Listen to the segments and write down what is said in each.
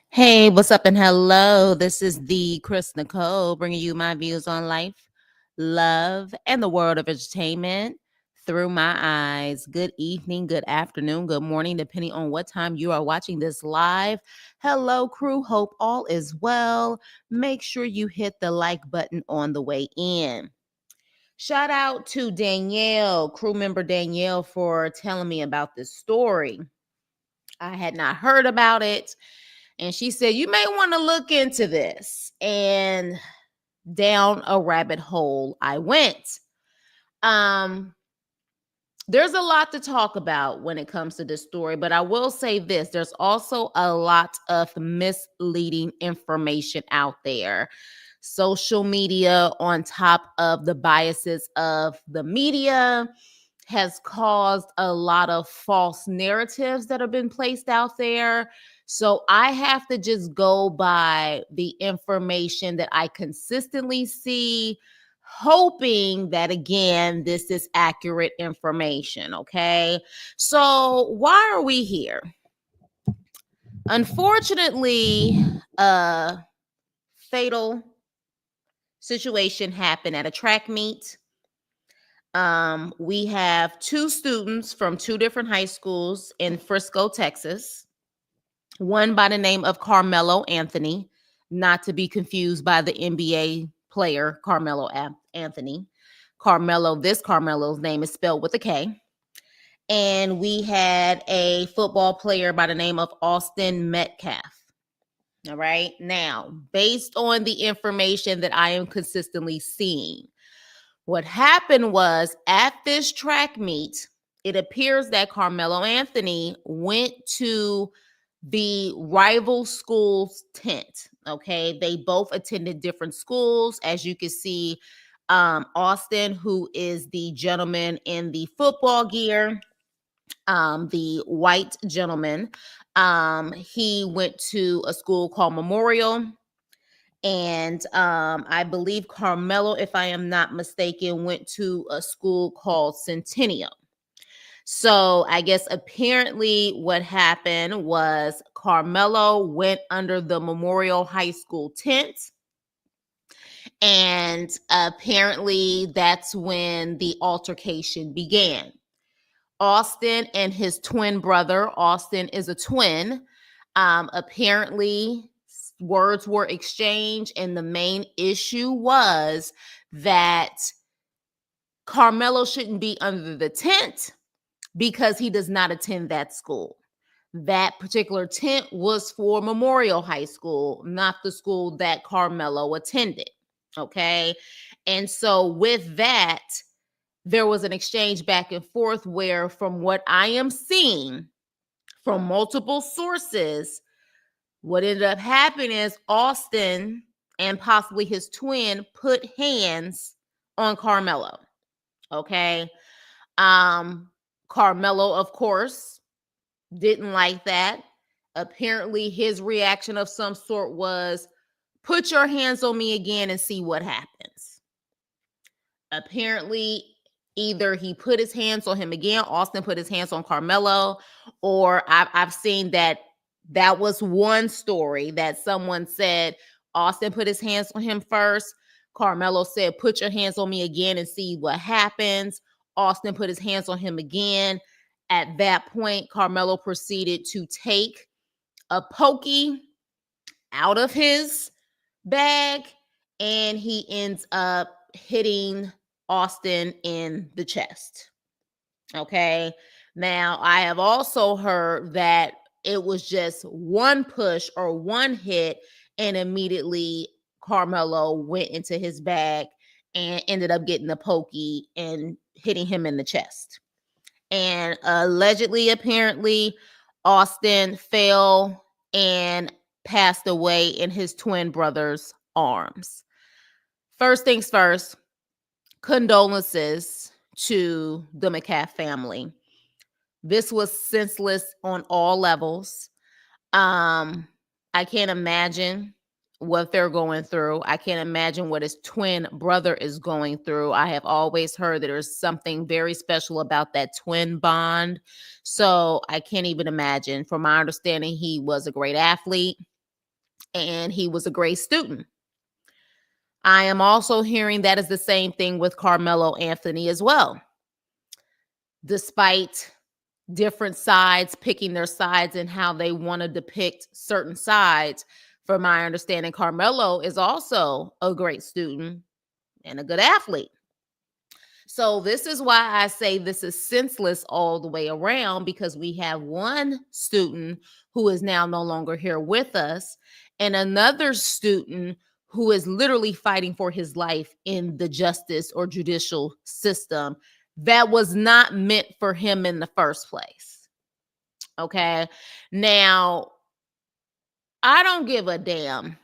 Hey, what's up and hello? This is the Chris Nicole bringing you my views on life, love, and the world of entertainment through my eyes. Good evening, good afternoon, good morning, depending on what time you are watching this live. Hello, crew. Hope all is well. Make sure you hit the like button on the way in. Shout out to Danielle, crew member Danielle, for telling me about this story. I had not heard about it. And she said, you may want to look into this. And down a rabbit hole I went. Um, there's a lot to talk about when it comes to this story, but I will say this, there's also a lot of misleading information out there. Social media, on top of the biases of the media, has caused a lot of false narratives that have been placed out there. So I have to just go by the information that I consistently see, hoping that, again, this is accurate information. Okay. So why are we here? Unfortunately, a fatal situation happened at a track meet. We have two students from two different high schools in Frisco, Texas. One by the name of Carmelo Anthony, not to be confused by the NBA player Carmelo Anthony. This Carmelo's name is spelled with a K. And we had a football player by the name of Austin Metcalf. All right. Now, based on the information that I am consistently seeing, what happened was at this track meet, it appears that Carmelo Anthony went to the rival school's tent. Okay. They both attended different schools. As you can see, Austin, who is the gentleman in the football gear, the white gentleman, he went to a school called Memorial. And I believe Carmelo, if I am not mistaken, went to a school called Centennial. So I guess apparently what happened was Carmelo went under the Memorial High School tent. And apparently that's when the altercation began. Austin and his twin brother, Austin is a twin. Apparently, words were exchanged, and the main issue was that Carmelo shouldn't be under the tent because he does not attend that school. That particular tent was for Memorial High School, not the school that Carmelo attended. Okay. And so, with that, there was an exchange back and forth where, from what I am seeing from multiple sources, what ended up happening is Austin and possibly his twin put hands on Carmelo. Okay. Carmelo, of course, didn't like that. Apparently, his reaction of some sort was, put your hands on me again and see what happens. Apparently, either he put his hands on him again, Austin put his hands on Carmelo, or I've seen that was one story that someone said Austin put his hands on him first. Carmelo said, put your hands on me again and see what happens. Austin put his hands on him again. At that point, Carmelo proceeded to take a pokey out of his bag, and he ends up hitting Austin in the chest. Okay. Now, I have also heard that it was just one push or one hit, and immediately Carmelo went into his bag and ended up getting the pokey and hitting him in the chest. And allegedly, apparently, Austin fell and passed away in his twin brother's arms. First things first, condolences to the Metcalf family. This was senseless on all levels. I can't imagine what they're going through. I can't imagine what his twin brother is going through. I have always heard that there's something very special about that twin bond. So I can't even imagine. From my understanding, he was a great athlete. and he was a great student. I am also hearing that is the same thing with Carmelo Anthony as well. Despite different sides picking their sides and how they want to depict certain sides, from my understanding, Carmelo is also a great student and a good athlete. So this is why I say this is senseless all the way around, because we have one student who is now no longer here with us and another student who is literally fighting for his life in the justice or judicial system that was not meant for him in the first place. Okay. Now, I don't give a damn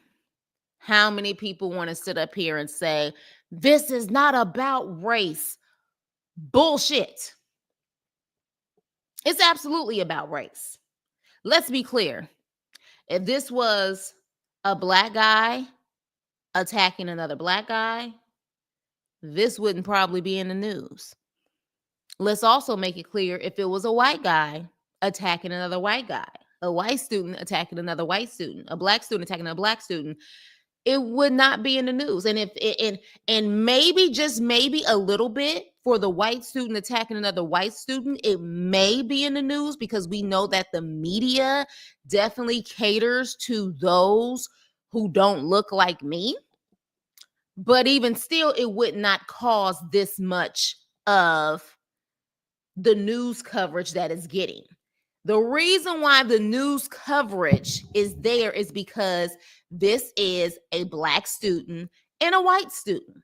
how many people want to sit up here and say, this is not about race. Bullshit. It's absolutely about race. Let's be clear. If this was a black guy attacking another black guy, this wouldn't probably be in the news. Let's also make it clear, if it was a white guy attacking another white guy, a white student attacking another white student, a black student attacking a black student, it would not be in the news. And if it, and maybe, just maybe a little bit for the white student attacking another white student, it may be in the news, because we know that the media definitely caters to those who don't look like me. But even still, it would not cause this much of the news coverage that it's getting. The reason why the news coverage is there is because this is a black student and a white student.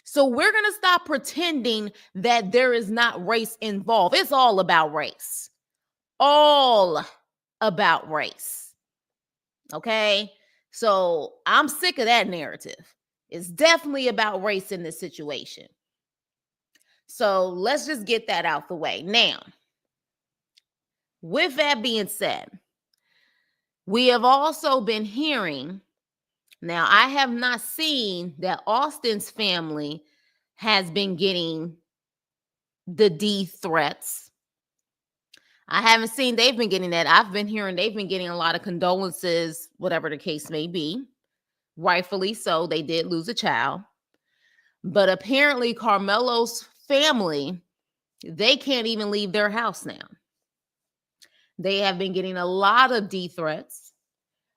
So we're going to stop pretending that there is not race involved. It's all about race. All about race. Okay? So I'm sick of that narrative. It's definitely about race in this situation. So let's just get that out the way. Now, with that being said, we have also been hearing, now I have not seen that Austin's family has been getting the D threats. I haven't seen they've been getting that. I've been hearing they've been getting a lot of condolences, whatever the case may be. Rightfully so, they did lose a child. But apparently Carmelo's family, they can't even leave their house now. They have been getting a lot of D threats,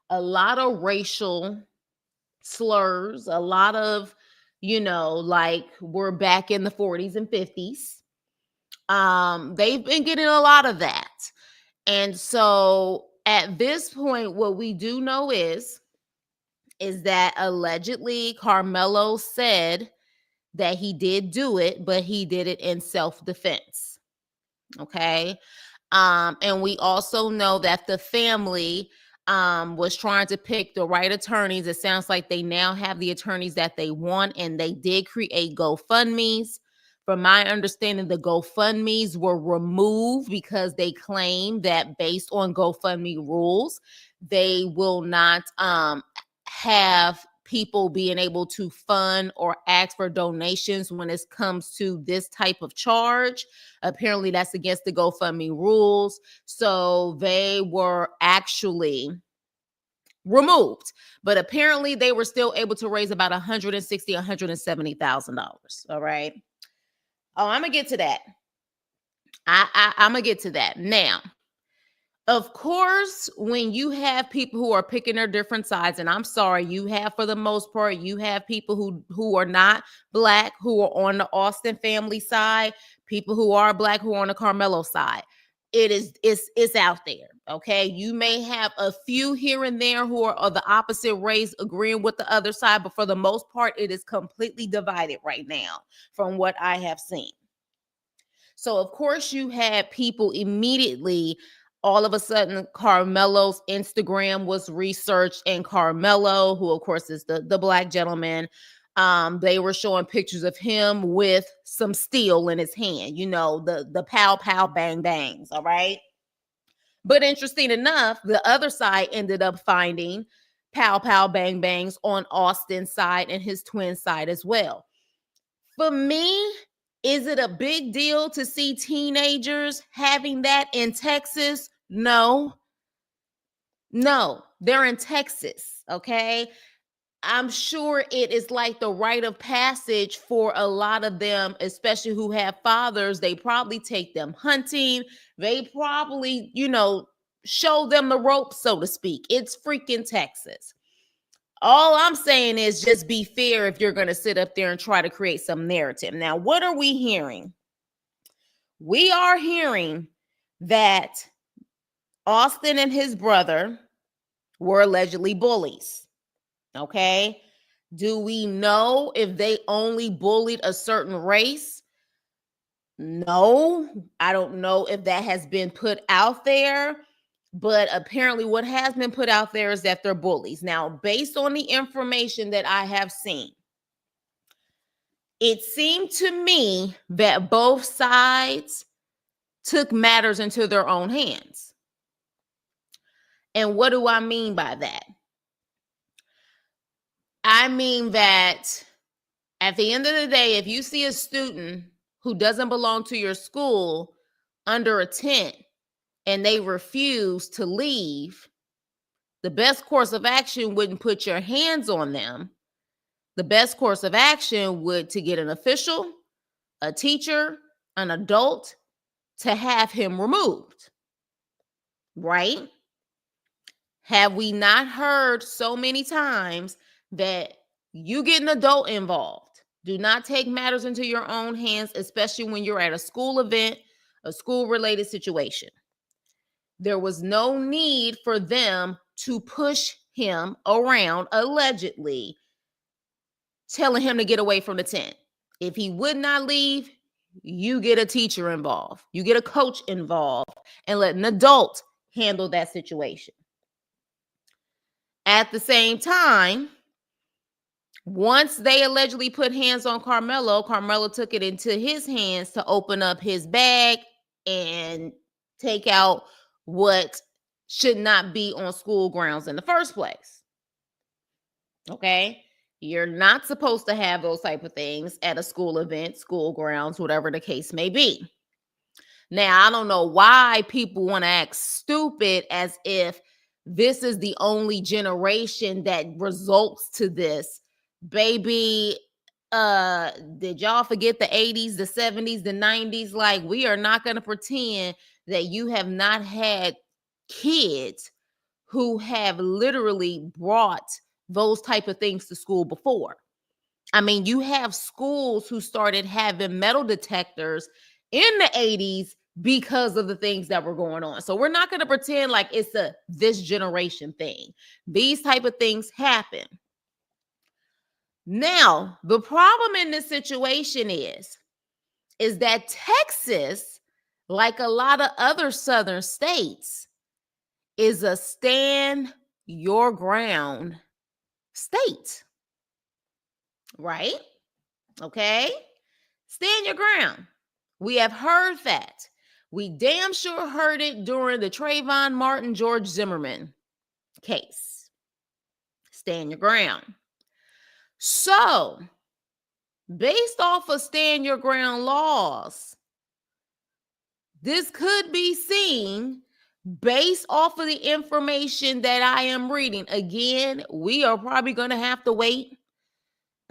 a lot of racial slurs, a lot of, like we're back in the 40s and 50s. They've been getting a lot of that. And so at this point, what we do know is that allegedly Carmelo said that he did do it, but he did it in self-defense. Okay. And we also know that the family was trying to pick the right attorneys. It sounds like they now have the attorneys that they want, and they did create GoFundMes. From my understanding, the GoFundMes were removed because they claim that based on GoFundMe rules, they will not have people being able to fund or ask for donations when it comes to this type of charge. Apparently, that's against the GoFundMe rules. So they were actually removed, but apparently they were still able to raise about $160,000, $170,000. All right. Oh, I'm gonna get to that. I'm gonna get to that now. Of course, when you have people who are picking their different sides, and I'm sorry, you have, for the most part, you have people who are not black, who are on the Austin family side, people who are black who are on the Carmelo side. It's out there. Okay. You may have a few here and there who are of the opposite race agreeing with the other side, but for the most part, it is completely divided right now from what I have seen. So, of course, you had people immediately, all of a sudden, Carmelo's Instagram was researched, and Carmelo, who of course is the black gentleman, they were showing pictures of him with some steel in his hand, the pow pow bang bangs. All right. But interesting enough, the other side ended up finding pow pow bang bangs on Austin's side and his twin side as well. For me, is it a big deal to see teenagers having that in Texas? No. No, they're in Texas, okay? I'm sure it is like the rite of passage for a lot of them, especially who have fathers. They probably take them hunting. They probably, show them the ropes, so to speak. It's freaking Texas. All I'm saying is just be fair if you're going to sit up there and try to create some narrative. Now, what are we hearing? We are hearing that Austin and his brother were allegedly bullies. Okay. Do we know if they only bullied a certain race? No, I don't know if that has been put out there, but apparently what has been put out there is that they're bullies. Now, based on the information that I have seen, it seemed to me that both sides took matters into their own hands. And what do I mean by that? I mean that at the end of the day, if you see a student who doesn't belong to your school under a tent and they refuse to leave, the best course of action wouldn't put your hands on them. The best course of action would to get an official, a teacher, an adult to have him removed. Right? Have we not heard so many times that you get an adult involved? Do not take matters into your own hands, especially when you're at a school event, a school-related situation. There was no need for them to push him around, allegedly, telling him to get away from the tent. If he would not leave, you get a teacher involved. You get a coach involved and let an adult handle that situation. At the same time, once they allegedly put hands on Carmelo, Carmelo took it into his hands to open up his bag and take out what should not be on school grounds in the first place. Okay? You're not supposed to have those type of things at a school event, school grounds, whatever the case may be. Now, I don't know why people want to act stupid as if this is the only generation that results to this. Baby, did y'all forget the 80s, the 70s, the 90s? Like, we are not going to pretend that you have not had kids who have literally brought those type of things to school before. I mean, you have schools who started having metal detectors in the 80s because of the things that were going on. So we're not going to pretend like it's a this generation thing. These type of things happen. Now, the problem in this situation is that Texas, like a lot of other southern states, is a stand your ground state. Right? Okay? Stand your ground. We have heard that. We damn sure heard it during the Trayvon Martin, George Zimmerman case. Stand your ground. So, based off of stand your ground laws, this could be seen based off of the information that I am reading. Again, we are probably going to have to wait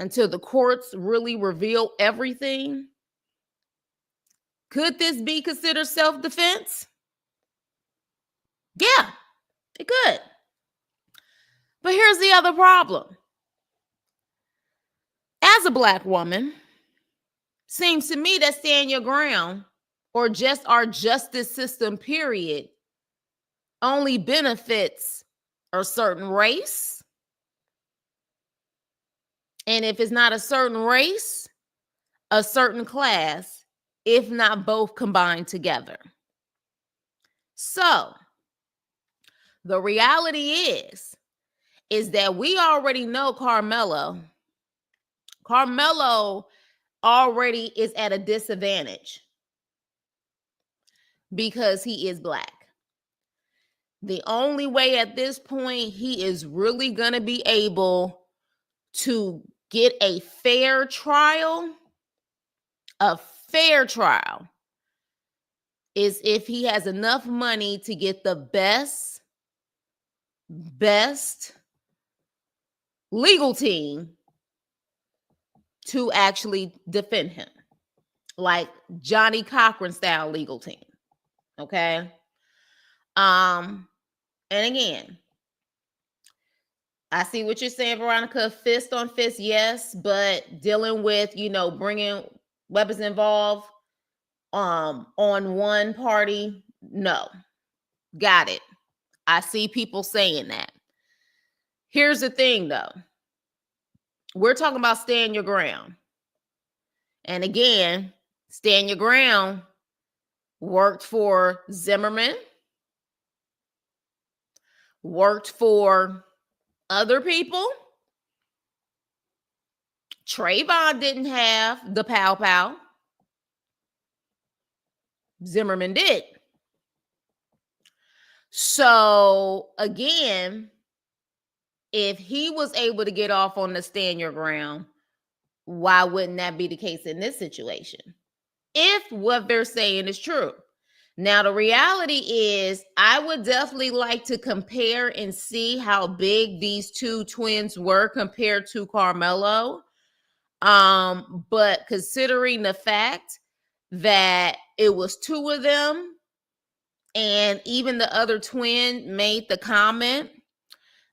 until the courts really reveal everything. Could this be considered self-defense? Yeah, it could. But here's the other problem. As a Black woman, seems to me that stand your ground or just our justice system, period, only benefits a certain race. And if it's not a certain race, a certain class, if not both combined together. So, the reality is that we already know Carmelo already is at a disadvantage because he is Black. The only way at this point he is really going to be able to get a fair trial is if he has enough money to get the best best legal team to actually defend him, like Johnny Cochran style legal team. Okay. And again, I see what you're saying, Veronica. Fist on fist, yes, but dealing with, bringing weapons involved on one party, no. Got it. I see people saying that. Here's the thing, though. We're talking about stand your ground. And again, stand your ground worked for Zimmerman, worked for other people. Trayvon didn't have the pow pow. Zimmerman did. So again, if he was able to get off on the stand your ground, why wouldn't that be the case in this situation? If what they're saying is true. Now, the reality is, I would definitely like to compare and see how big these two twins were compared to Carmelo. But considering the fact that it was two of them, and even the other twin made the comment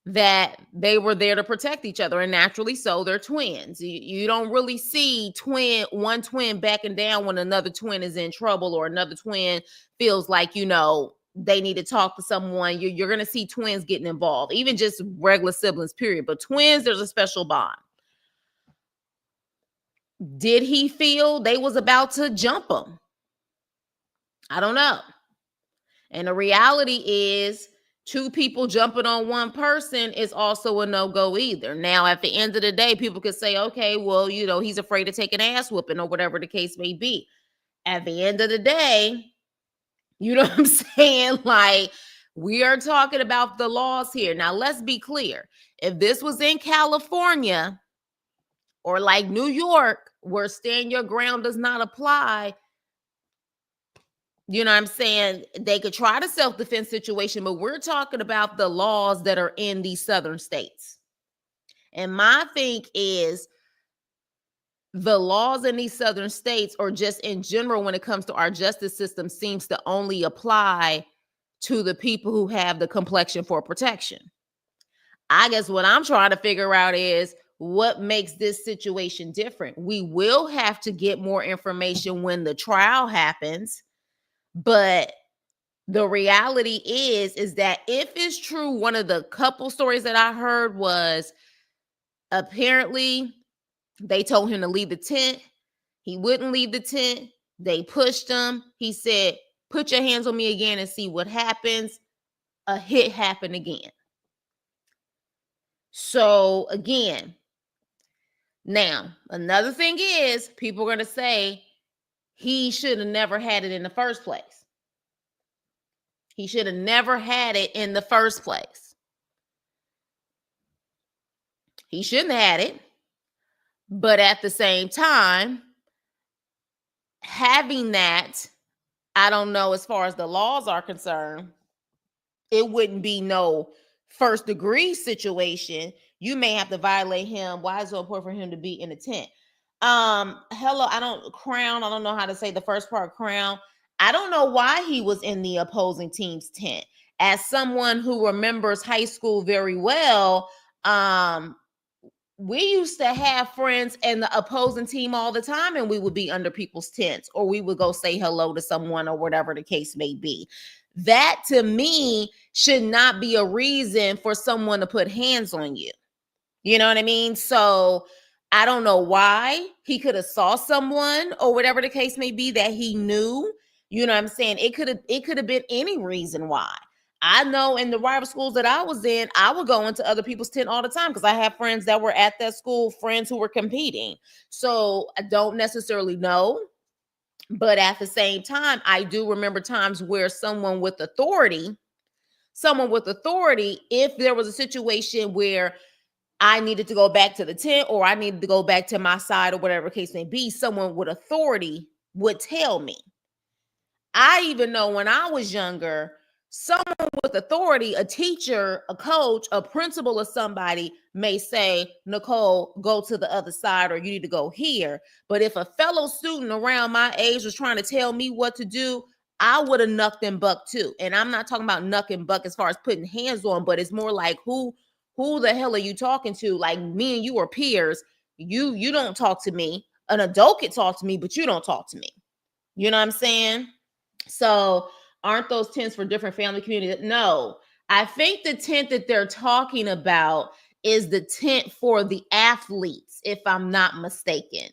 that they were there to protect each other, and naturally so, they're twins. You don't really see one twin backing down when another twin is in trouble, or another twin feels like, they need to talk to someone. You're going to see twins getting involved, even just regular siblings, period. But twins, there's a special bond. Did he feel they was about to jump him? I don't know. And the reality is, two people jumping on one person is also a no-go either. Now, at the end of the day, people could say, okay, well, he's afraid to take an ass whooping, or whatever the case may be. At the end of the day, you know what I'm saying? Like, we are talking about the laws here. Now, let's be clear. If this was in California or like New York, where stand your ground does not apply, you know what I'm saying, they could try the self-defense situation, but we're talking about the laws that are in these southern states. And my thing is, the laws in these southern states, or just in general when it comes to our justice system, seems to only apply to the people who have the complexion for protection. I guess what I'm trying to figure out is, what makes this situation different? We will have to get more information when the trial happens. But the reality is that if it's true, one of the couple stories that I heard was, apparently they told him to leave the tent. He wouldn't leave the tent. They pushed him. He said, put your hands on me again and see what happens. A hit happened again. So again, now another thing is, people are going to say he should have never had it in the first place. He should have never had it in the first place. He shouldn't have had it. But at the same time, having that, I don't know, as far as the laws are concerned, it wouldn't be no first degree situation. You may have to violate him. Why is it so important for him to be in the tent? Hello, I don't know how to say the first part, crown. I don't know why he was in the opposing team's tent. As someone who remembers high school very well, we used to have friends in the opposing team all the time, and we would be under people's tents, or we would go say hello to someone, or whatever the case may be. That, to me, should not be a reason for someone to put hands on you. You know what I mean? So I don't know why. He could have saw someone, or whatever the case may be, that he knew. You know what I'm saying? It could have been any reason why. I know in the rival schools that I was in, I would go into other people's tent all the time because I have friends that were at that school, friends who were competing. So I don't necessarily know. But at the same time, I do remember times where someone with authority, if there was a situation where I needed to go back to the tent, or I needed to go back to my side, or whatever the case may be, someone with authority would tell me. I even know when I was younger, Someone with authority, a teacher, a coach, a principal, or somebody may say, Nicole, go to the other side, or you need to go here. But if a fellow student around my age was trying to tell me what to do, I would have knucked and bucked too. And I'm not talking about knuck and buck as far as putting hands on, but it's more like who the hell are you talking to? Like, me and you are peers. You don't talk to me. An adult can talk to me, but you don't talk to me. You know what I'm saying? So aren't those tents for different family communities? No, I think the tent that they're talking about is the tent for the athletes, if I'm not mistaken.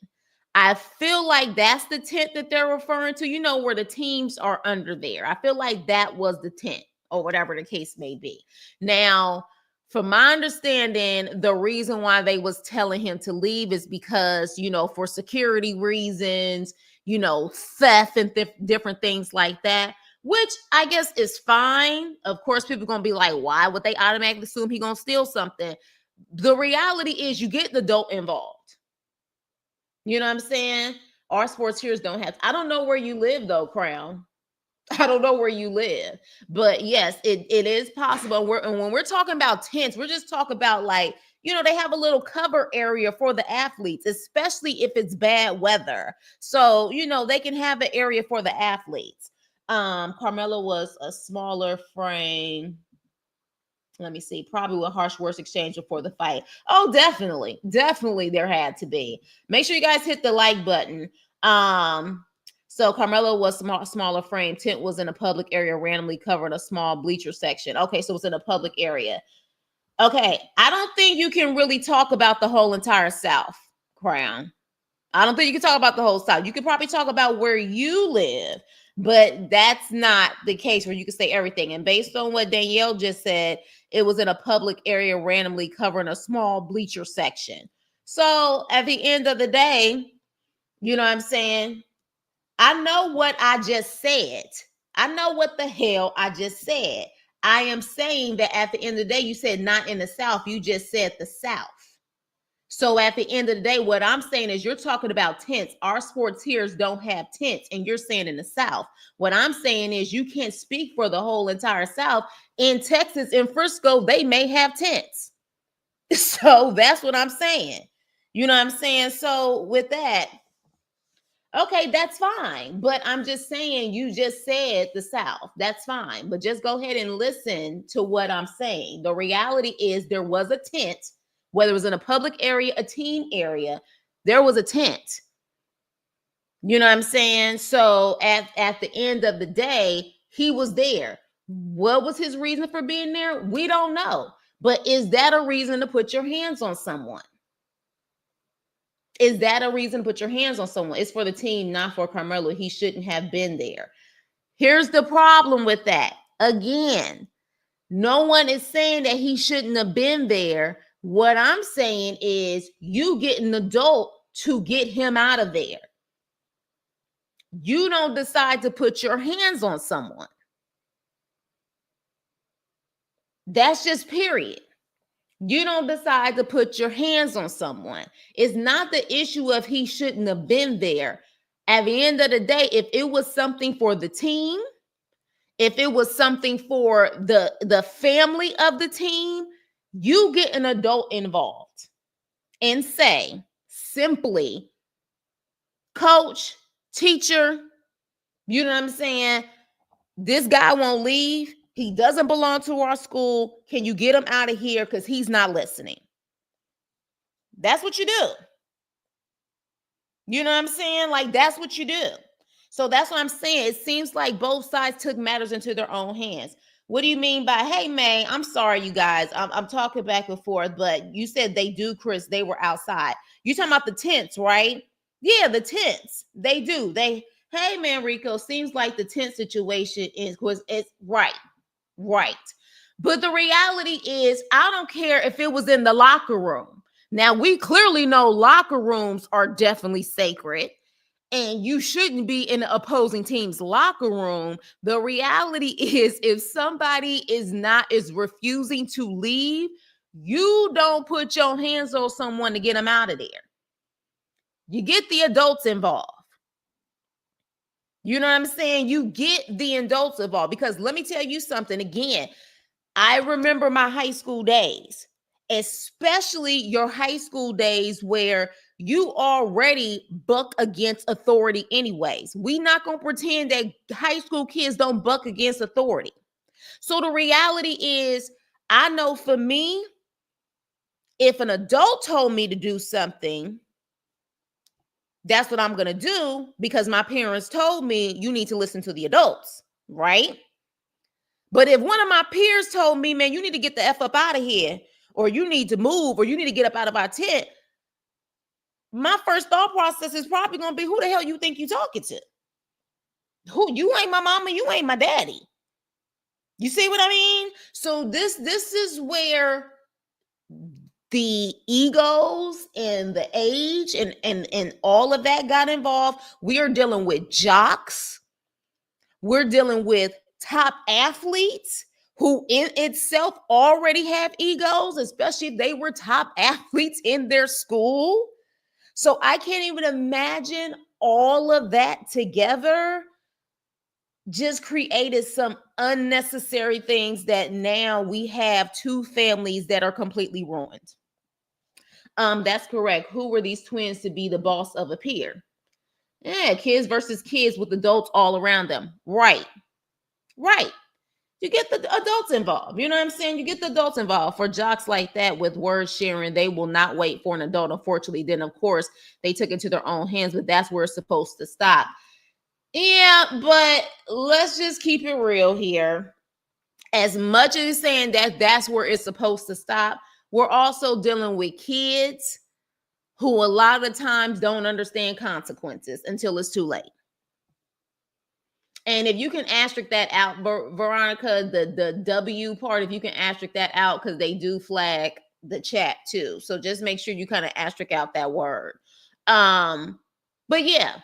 I feel like that's the tent that they're referring to, where the teams are under there. I feel like that was the tent, or whatever the case may be. Now, from my understanding, the reason why they was telling him to leave is because, for security reasons, theft and different things like that, which I guess is fine. Of course, people are going to be like, why would they automatically assume he going to steal something? The reality is you get the adult involved. You know what I'm saying? Our sports heroes don't have, I don't know where you live though, Crown. I don't know where you live, but yes, it is possible. And when we're talking about tents, we're just talking about like, they have a little cover area for the athletes, especially if it's bad weather. So, they can have an area for the athletes. Carmelo was a smaller frame. Let me see, probably with harsh words exchanged before the fight. Oh, definitely. Definitely there had to be. Make sure you guys hit the like button. So Carmelo was smaller frame. Tent was in a public area, randomly covered a small bleacher section. Okay, so it's in a public area. Okay, I don't think you can really talk about the whole entire South, Crown. I don't think you can talk about the whole South. You could probably talk about where you live, but that's not the case where you can say everything. And based on what Danielle just said, it was in a public area, randomly covering a small bleacher section. So at the end of the day, you know what I'm saying? I know what I just said. I know what the hell I just said. I am saying that at the end of the day, you said not in the South. You just said the South. So at the end of the day, what I'm saying is you're talking about tents. Our sports heroes don't have tents, and you're saying in the South. What I'm saying is you can't speak for the whole entire South. In Texas, in Frisco, they may have tents. So that's what I'm saying. You know what I'm saying? So with that, okay, that's fine. But I'm just saying, you just said the South. That's fine. But just go ahead and listen to what I'm saying. The reality is there was a tent, whether it was in a public area, a teen area, there was a tent. You know what I'm saying? So at the end of the day, he was there. What was his reason for being there? We don't know. But is that a reason to put your hands on someone? Is that a reason to put your hands on someone? It's for the team, not for Carmelo. He shouldn't have been there. Here's the problem with that. Again, no one is saying that he shouldn't have been there. What I'm saying is you get an adult to get him out of there. You don't decide to put your hands on someone. That's just period. You don't decide to put your hands on someone. It's not the issue of he shouldn't have been there. At the end of the day, if it was something for the team, if it was something for the family of the team, you get an adult involved and say simply, coach, teacher, you know what I'm saying? This guy won't leave. He doesn't belong to our school. Can you get him out of here? Because he's not listening. That's what you do. You know what I'm saying? Like, that's what you do. So that's what I'm saying. It seems like both sides took matters into their own hands. What do you mean by, hey, May, I'm sorry, you guys. I'm talking back and forth, but you said they do, Chris. They were outside. You talking about the tents, right? Yeah, the tents. They do. Hey, man, Rico, seems like the tent situation it's right. Right. But the reality is, I don't care if it was in the locker room. Now, we clearly know locker rooms are definitely sacred, and you shouldn't be in the opposing team's locker room. The reality is, if somebody is refusing to leave, you don't put your hands on someone to get them out of there. You get the adults involved. You know what I'm saying? You get the adults involved, because let me tell you something again. I remember my high school days, especially your high school days where you already buck against authority anyways. We not going to pretend that high school kids don't buck against authority. So the reality is, I know for me, if an adult told me to do something, that's what I'm going to do, because my parents told me you need to listen to the adults, right? But if one of my peers told me, man, you need to get the F up out of here, or you need to move, or you need to get up out of our tent, my first thought process is probably going to be, who the hell you think you talking to? Who? You ain't my mama, you ain't my daddy. You see what I mean? So this is where the egos and the age and all of that got involved. We are dealing with jocks. We're dealing with top athletes who in itself already have egos, especially if they were top athletes in their school. So I can't even imagine all of that together just created some unnecessary things that now we have two families that are completely ruined. That's correct. Who were these twins to be the boss of a peer? Yeah, kids versus kids with adults all around them. Right. Right. You get the adults involved. You know what I'm saying? You get the adults involved. For jocks like that with word sharing, they will not wait for an adult. Unfortunately, then of course they took it to their own hands, but that's where it's supposed to stop. Yeah, but let's just keep it real here. As much as saying that that's where it's supposed to stop, we're also dealing with kids who a lot of times don't understand consequences until it's too late. And if you can asterisk that out, Veronica, the W part, if you can asterisk that out, because they do flag the chat too. So just make sure you kind of asterisk out that word. But yeah,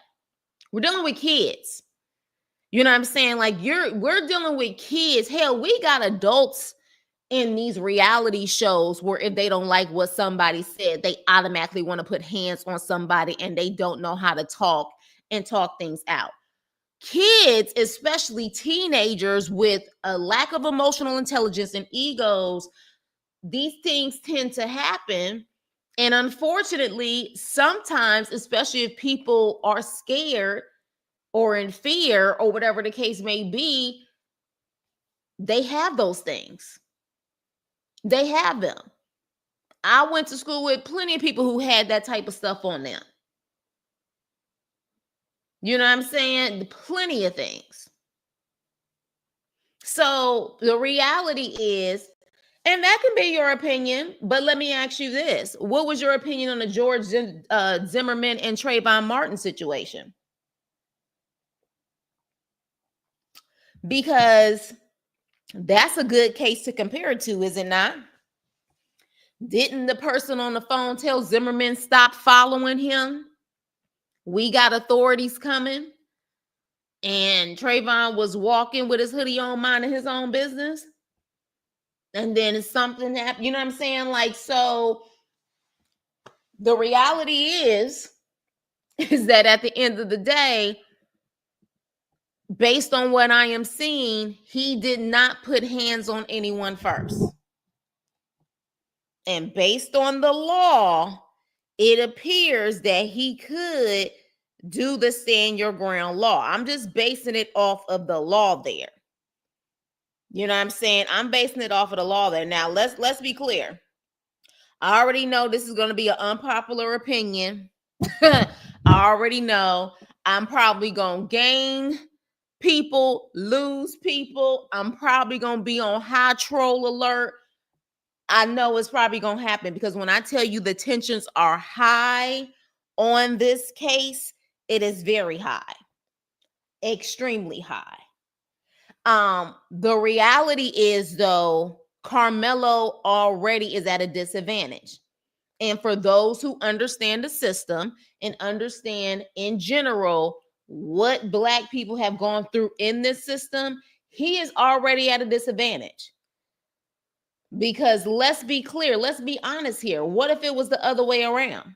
we're dealing with kids. You know what I'm saying? Like we're dealing with kids. Hell, we got adults in these reality shows where if they don't like what somebody said, they automatically want to put hands on somebody and they don't know how to talk and talk things out. Kids, especially teenagers with a lack of emotional intelligence and egos, these things tend to happen. And unfortunately, sometimes, especially if people are scared or in fear or whatever the case may be, they have those things. They have them. I went to school with plenty of people who had that type of stuff on them. You know what I'm saying? Plenty of things. So the reality is, and that can be your opinion, but let me ask you this. What was your opinion on the George Zimmerman and Trayvon Martin situation? Because that's a good case to compare it to, is it not? Didn't the person on the phone tell Zimmerman stop following him? We got authorities coming. And Trayvon was walking with his hoodie on, minding his own business. And then something happened. You know what I'm saying? Like, so the reality is that at the end of the day, based on what I am seeing, he did not put hands on anyone first. And based on the law, it appears that he could do the stand your ground law. I'm just basing it off of the law there. You know what I'm saying? I'm basing it off of the law there. Now, let's be clear. I already know this is going to be an unpopular opinion. I already know I'm probably going to gain people, lose people. I'm probably going to be on high troll alert. I know it's probably going to happen because when I tell you the tensions are high on this case, it is very high, extremely high. The reality is, though, Carmelo already is at a disadvantage. And for those who understand the system and understand in general what Black people have gone through in this system, he is already at a disadvantage. Because let's be clear, let's be honest here. What if it was the other way around?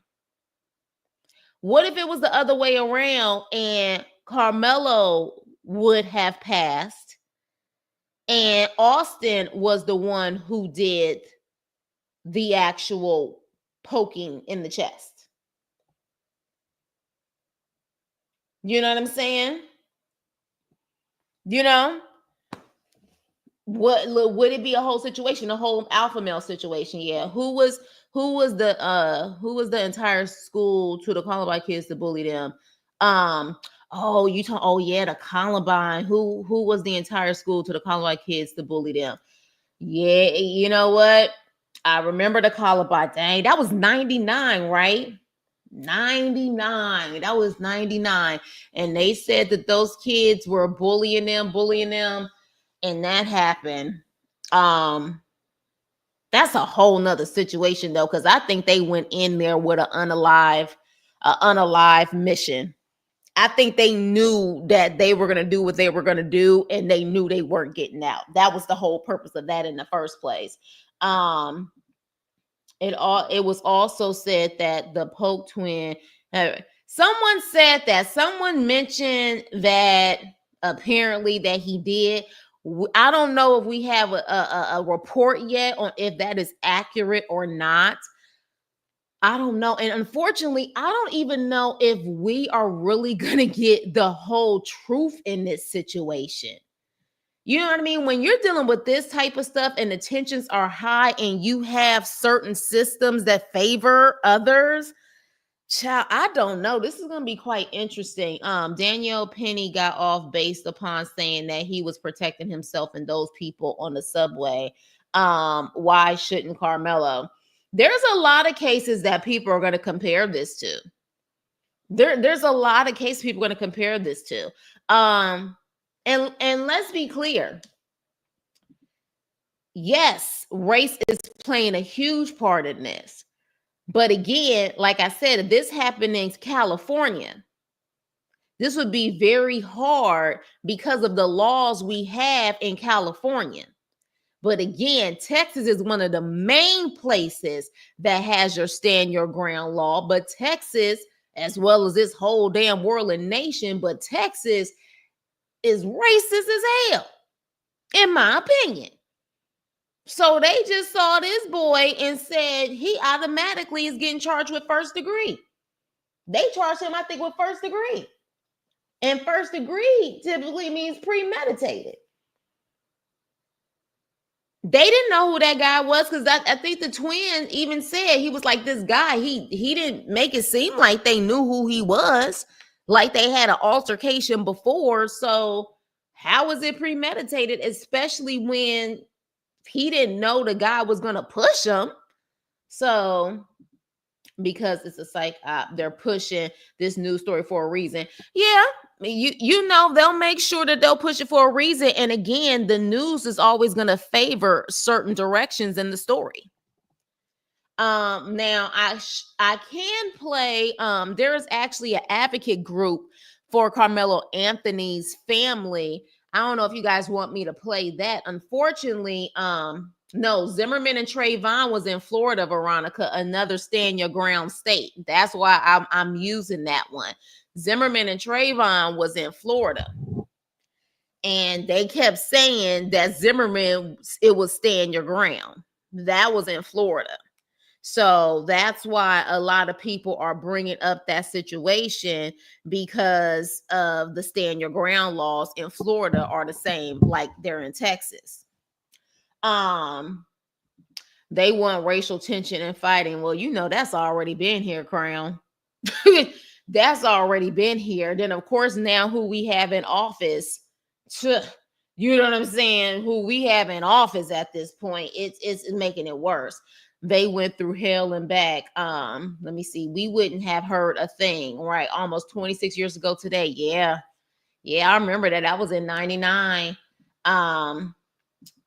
What if it was the other way around and Carmelo would have passed, and Austin was the one who did the actual poking in the chest. You know what I'm saying? You know? What would it be a whole situation, a whole alpha male situation? Yeah. Who was the entire school to the Columbine kids to bully them? Um, oh yeah, the Columbine. Who was the entire school to the Columbine kids to bully them? Yeah, you know what? I remember the Columbine. Dang, that was 99, right? 99. That was 99. And they said that those kids were bullying them, and that happened. Um, that's a whole nother situation though, because I think they went in there with an unalive mission. I think they knew that they were gonna do what they were gonna do, and they knew they weren't getting out. That was the whole purpose of that in the first place. Um, it was also said that the Polk twin. Someone mentioned that apparently that he did. I don't know if we have a report yet on if that is accurate or not. I don't know. And unfortunately, I don't even know if we are really going to get the whole truth in this situation. You know what I mean? When you're dealing with this type of stuff and the tensions are high and you have certain systems that favor others, child, I don't know. This is going to be quite interesting. Danielle Penny got off based upon saying that he was protecting himself and those people on the subway. Why shouldn't Carmelo? There's a lot of cases that people are going to compare this to. There's a lot of cases people are going to compare this to. And let's be clear. Yes, race is playing a huge part in this. But again, like I said, if this happened in California, this would be very hard because of the laws we have in California. But again, Texas is one of the main places that has your stand your ground law. But Texas, as well as this whole damn world and nation, but Texas is racist as hell, in my opinion. So they just saw this boy and said he automatically is getting charged with first degree. They charged him, I think, with first degree. And first degree typically means premeditated. They didn't know who that guy was because I think the twin even said he was like this guy. He didn't make it seem like they knew who he was, like they had an altercation before. So how was it premeditated, especially when he didn't know the guy was going to push him? So because it's a psych op, they're pushing this news story for a reason. Yeah, you know they'll make sure that they'll push it for a reason. And again, the news is always going to favor certain directions in the story. Now I can play. There is actually an advocate group for Carmelo Anthony's family. I don't know if you guys want me to play that. Unfortunately, no, Zimmerman and Trayvon was in Florida, Veronica, another stand your ground state. That's why I'm using that one. Zimmerman and Trayvon was in Florida. And they kept saying that Zimmerman, it was stand your ground. That was in Florida. So that's why a lot of people are bringing up that situation because of the stand your ground laws in Florida are the same like they're in Texas. They want racial tension and fighting. Well, you know that's already been here, Crown. That's already been here. Then of course now who we have in office, you know what I'm saying? Who we have in office at this point, it's making it worse. They went through hell and back. Let me see. We wouldn't have heard a thing, right? Almost 26 years ago today. Yeah. I remember that. That was in 99.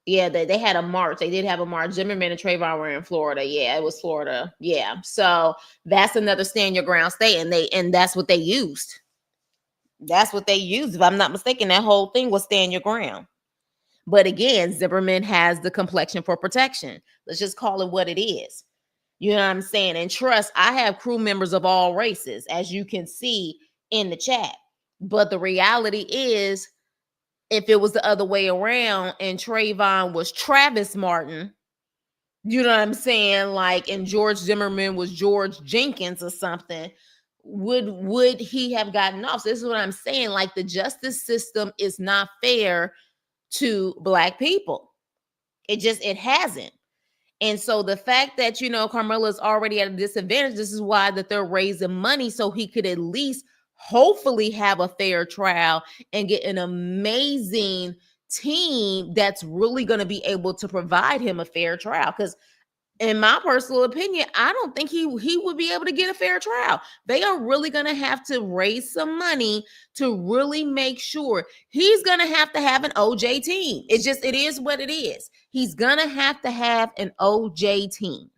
Yeah, they had a march. They did have a march. Zimmerman and Trayvon were in Florida. Yeah, it was Florida. Yeah. So that's another stand your ground state. And that's what they used. That's what they used. If I'm not mistaken, that whole thing was stand your ground. But again, Zimmerman has the complexion for protection. Let's just call it what it is. You know what I'm saying? And trust, I have crew members of all races, as you can see in the chat. But the reality is, if it was the other way around and Trayvon was Travis Martin, you know what I'm saying? Like, and George Zimmerman was George Jenkins or something, would he have gotten off? So this is what I'm saying. Like, the justice system is not fair to Black people. It hasn't. And so the fact that, Carmelo's already at a disadvantage, this is why that they're raising money so he could at least hopefully have a fair trial and get an amazing team that's really going to be able to provide him a fair trial. Because in my personal opinion, I don't think he would be able to get a fair trial. They are really going to have to raise some money to really make sure. He's going to have an OJ team. It is what it is. He's going to have an OJ team.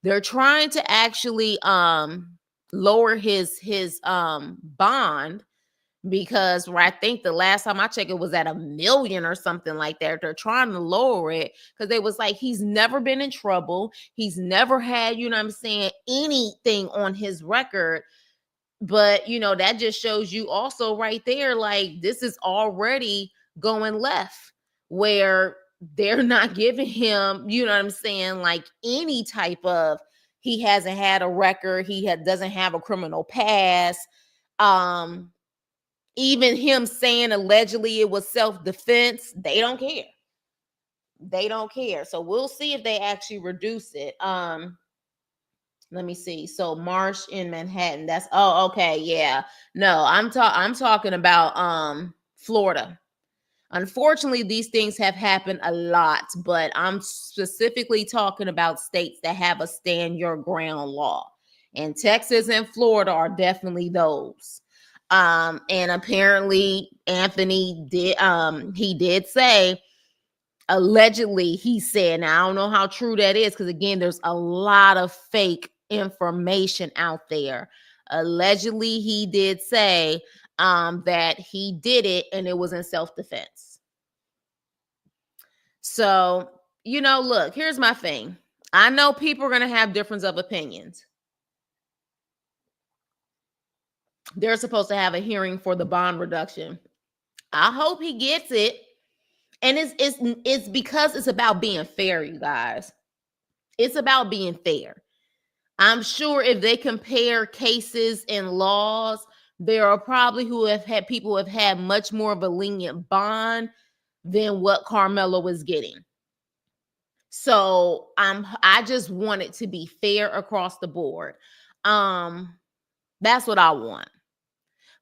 They're trying to actually lower his bond, because I think the last time I checked, it was at 1 million or something like that. They're trying to lower it because they was like, he's never been in trouble. He's never had, anything on his record. But, that just shows you also right there, like, this is already going left, where they're not giving him, like any type of, he hasn't had a record. Doesn't have a criminal past. Even him saying allegedly it was self-defense, they don't care. They don't care. So we'll see if they actually reduce it. Let me see. So Marsh in Manhattan. Okay, yeah. No, I'm talking about Florida. Unfortunately, these things have happened a lot, but I'm specifically talking about states that have a stand your ground law. And Texas and Florida are definitely those. And apparently Anthony did say, allegedly, he said, now I don't know how true that is, because again, there's a lot of fake information out there. Allegedly, he did say that he did it and it was in self-defense. So, look, here's my thing. I know people are going to have difference of opinions. They're supposed to have a hearing for the bond reduction. I hope he gets it. And it's because it's about being fair, you guys. It's about being fair. I'm sure if they compare cases and laws, there are probably people who have had much more of a lenient bond than what Carmelo was getting. So I just want it to be fair across the board. That's what I want.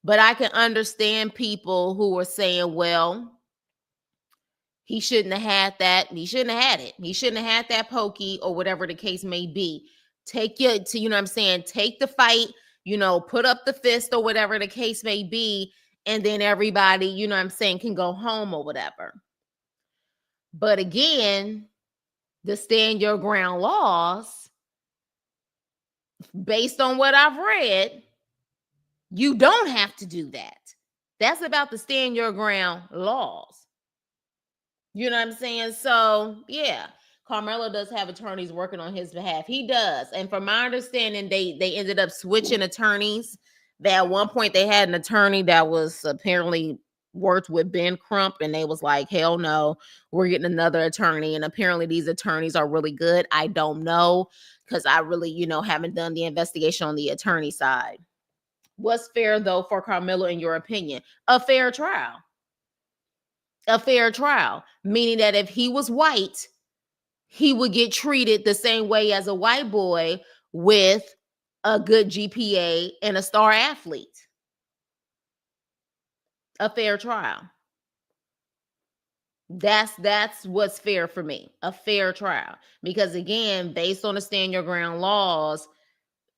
But I can understand people who are saying, well, he shouldn't have had that. He shouldn't have had it. He shouldn't have had that pokey, or whatever the case may be. Take the fight, put up the fist or whatever the case may be. And then everybody, can go home or whatever. But again, the stand your ground laws, based on what I've read, you don't have to do that. That's about the stand your ground laws. You know what I'm saying? So, yeah, Carmelo does have attorneys working on his behalf. He does. And from my understanding, they ended up switching attorneys. At one point, they had an attorney that was apparently worked with Ben Crump, and they was like, hell no, we're getting another attorney. And apparently these attorneys are really good. I don't know, because I really, haven't done the investigation on the attorney side. What's fair, though, for Carmelo, in your opinion? A fair trial. A fair trial, meaning that if he was white, he would get treated the same way as a white boy with a good GPA and a star athlete. A fair trial. That's what's fair for me. A fair trial. Because again, based on the stand your ground laws,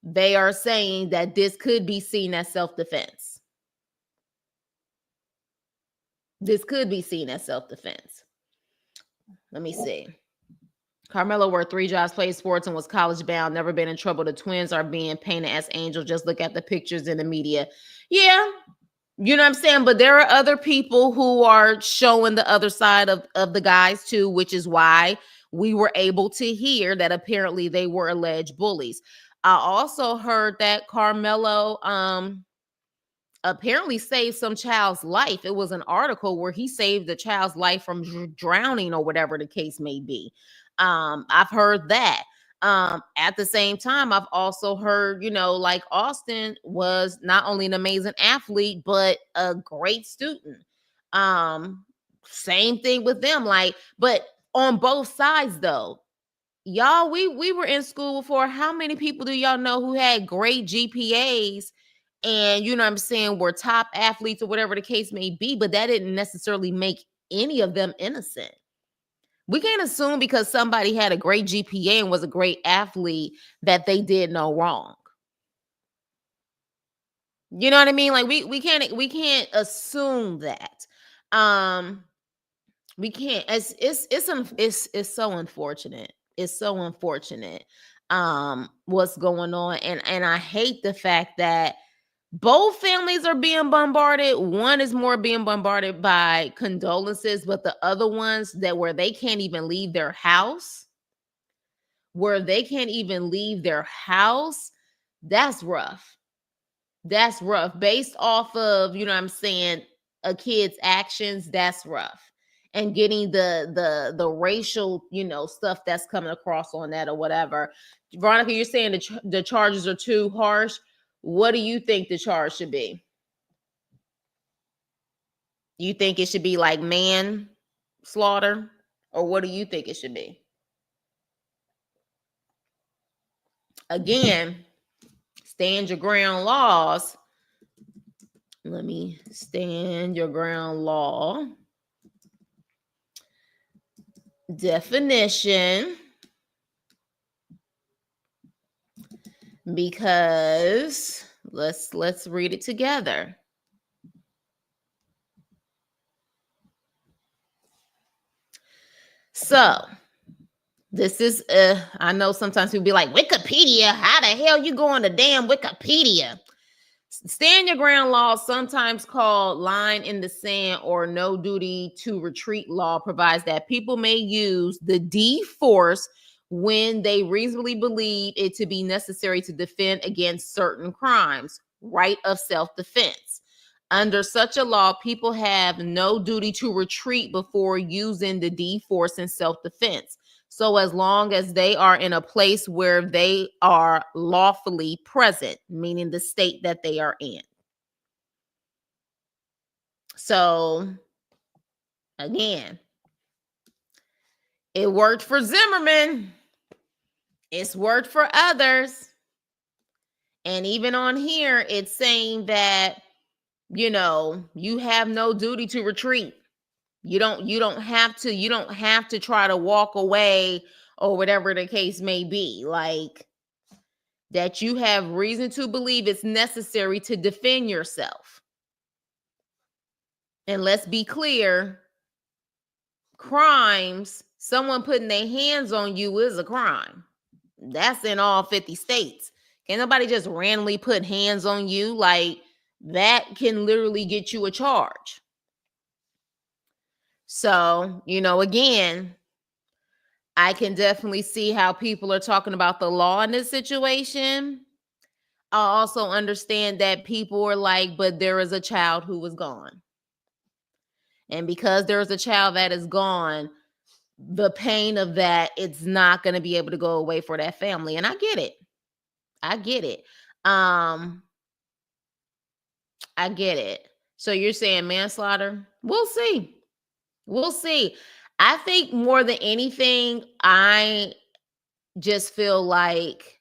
they are saying that this could be seen as self-defense. This could be seen as self-defense. Let me see. Carmelo worked 3 jobs, played sports, and was college bound, never been in trouble. The twins are being painted as angels. Just look at the pictures in the media. Yeah, you know what I'm saying? But there are other people who are showing the other side of the guys too, which is why we were able to hear that apparently they were alleged bullies. I also heard that Carmelo apparently saved some child's life. It was an article where he saved the child's life from drowning or whatever the case may be. I've heard that. At the same time, I've also heard, like Austin was not only an amazing athlete, but a great student. Same thing with them. Like, but on both sides though, y'all, we were in school before. How many people do y'all know who had great GPAs and you know what I'm saying, were top athletes or whatever the case may be, but that didn't necessarily make any of them innocent. We can't assume because somebody had a great GPA and was a great athlete that they did no wrong. You know what I mean? Like we can't assume that. Um we can't. It's so unfortunate. It's so unfortunate what's going on, and I hate the fact that both families are being bombarded. One is more being bombarded by condolences, but the other ones that where they can't even leave their house, that's rough. That's rough. Based off of, you know what I'm saying, a kid's actions, that's rough. And getting the racial, stuff that's coming across on that or whatever. Veronica, you're saying the charges are too harsh. What do you think the charge should be? You think it should be like manslaughter, or what do you think it should be? Again, stand your ground laws. Let me stand your ground law definition, because let's read it together. So this is I know sometimes people be like, Wikipedia, how the hell you go on the damn Wikipedia? Stand your ground law, sometimes called line in the sand or no duty to retreat law, provides that people may use the D force when they reasonably believe it to be necessary to defend against certain crimes, right of self-defense. Under such a law, people have no duty to retreat before using the D force in self-defense. So as long as they are in a place where they are lawfully present, meaning the state that they are in. So again, it worked for Zimmerman. It's worked for others. And even on here, it's saying that, you have no duty to retreat. You don't have to try to walk away or whatever the case may be. Like, that you have reason to believe it's necessary to defend yourself. And let's be clear, crimes, someone putting their hands on you is a crime. That's in all 50 states. Can't nobody just randomly put hands on you. Like, that can literally get you a charge. So, again, I can definitely see how people are talking about the law in this situation. I also understand that people are like, but there is a child who was gone. And because there's a child that is gone, the pain of that, it's not going to be able to go away for that family. And I get it. I get it. I get it. So you're saying manslaughter? We'll see. We'll see. I think more than anything, I just feel like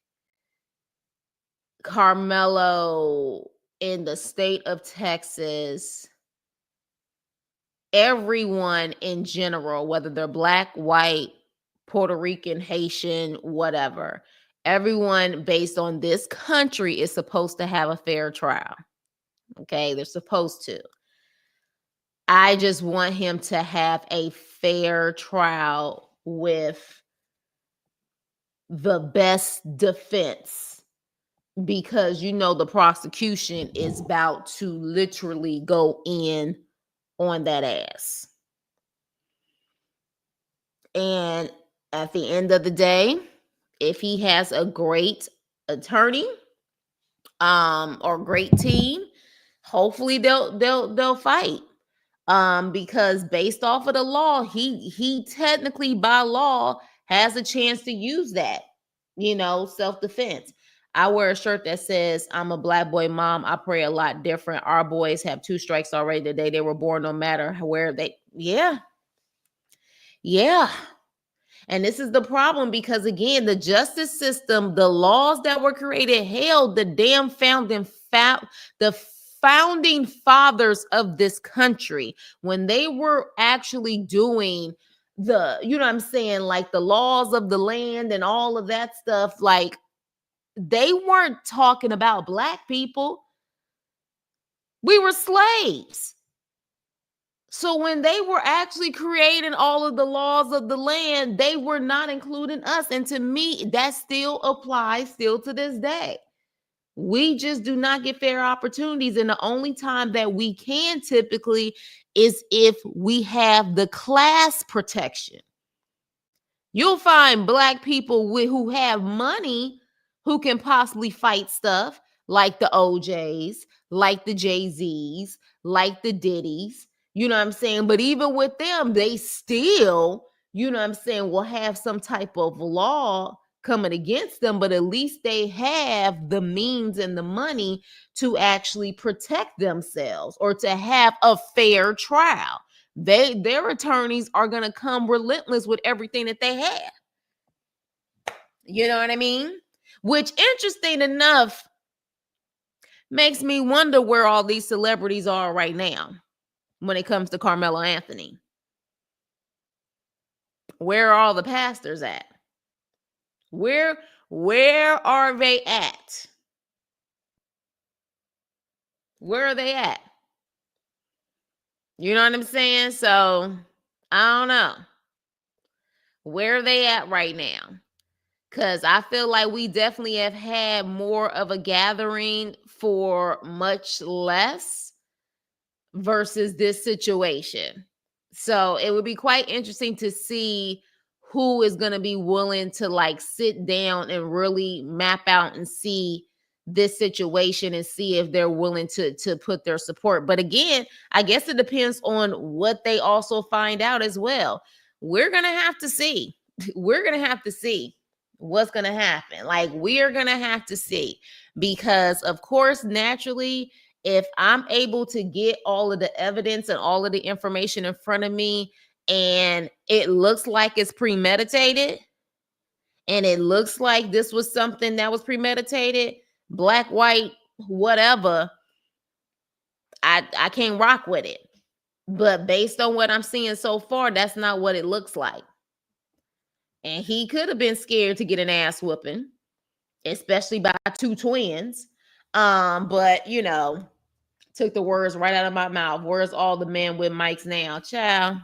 Carmelo in the state of Texas, everyone in general, whether they're black, white, Puerto Rican, Haitian, whatever, everyone based on this country is supposed to have a fair trial. Okay, they're supposed to. I just want him to have a fair trial with the best defense, because the prosecution is about to literally go in on that ass. And at the end of the day, if he has a great attorney or great team, hopefully they'll fight. Because based off of the law, he technically by law has a chance to use that, self-defense. I wear a shirt that says, "I'm a black boy mom. I pray a lot different. Our boys have 2 strikes already the day they were born, no matter where they." Yeah. Yeah. And this is the problem because, again, the justice system, the laws that were created, held the damn the founding fathers of this country, when they were actually doing what I'm saying, like the laws of the land and all of that stuff, like they weren't talking about black people. We were slaves. So when they were actually creating all of the laws of the land, they were not including us. And to me, that still applies still to this day. We just do not get fair opportunities. And the only time that we can typically is if we have the class protection. You'll find black people who have money who can possibly fight stuff like the OJs, like the Jay-Z's, like the Diddy's. You know what I'm saying? But even with them, they still, will have some type of law coming against them, but at least they have the means and the money to actually protect themselves or to have a fair trial. Their attorneys are going to come relentless with everything that they have. You know what I mean? Which, interesting enough, makes me wonder where all these celebrities are right now when it comes to Carmelo Anthony. Where are all the pastors at? Where are they at? Where are they at? You know what I'm saying? So, I don't know. Where are they at right now? Because I feel like we definitely have had more of a gathering for much less versus this situation. So it would be quite interesting to see who is going to be willing to like sit down and really map out and see this situation and see if they're willing to put their support. But again, I guess it depends on what they also find out as well. We're going to have to see. We're going to have to see what's going to happen. Like, we are going to have to see, because of course, naturally, if I'm able to get all of the evidence and all of the information in front of me, and it looks like it's premeditated, and it looks like this was something that was premeditated, black, white, whatever, I can't rock with it. But based on what I'm seeing so far, that's not what it looks like. And he could have been scared to get an ass whooping, especially by 2 twins. But took the words right out of my mouth. Where's all the men with mics now, child?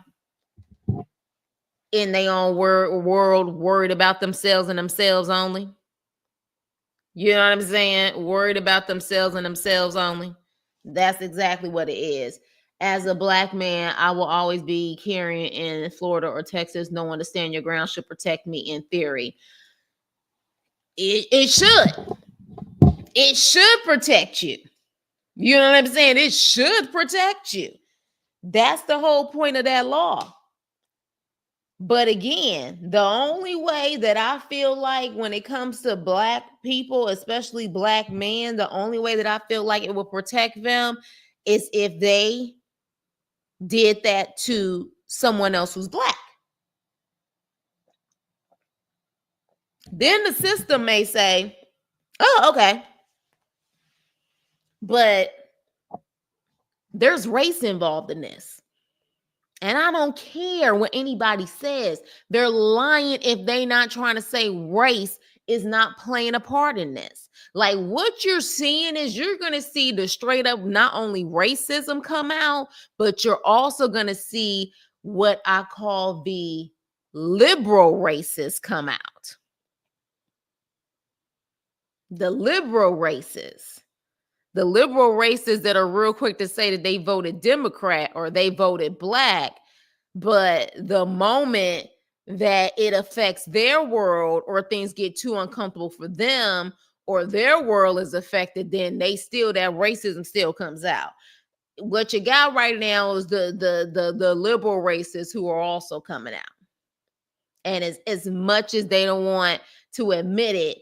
In their own world, worried about themselves and themselves only. You know what I'm saying? Worried about themselves and themselves only. That's exactly what it is. As a black man, I will always be carrying in Florida or Texas. No one to stand your ground should protect me in theory. It should. It should protect you. You know what I'm saying? It should protect you. That's the whole point of that law. But again, the only way that I feel like when it comes to black people, especially black men, the only way that I feel like it will protect them is if they did that to someone else who's black. Then the system may say, oh, okay. But there's race involved in this. And I don't care what anybody says. They're lying if they're not trying to say race is not playing a part in this. Like, what you're seeing is you're going to see the straight up, not only racism come out, but you're also going to see what I call the liberal racists come out. The liberal racists. The liberal racists that are real quick to say that they voted Democrat or they voted black, but the moment that it affects their world or things get too uncomfortable for them, or their world is affected, then that racism still comes out. What you got right now is the liberal racists who are also coming out. And as much as they don't want to admit it,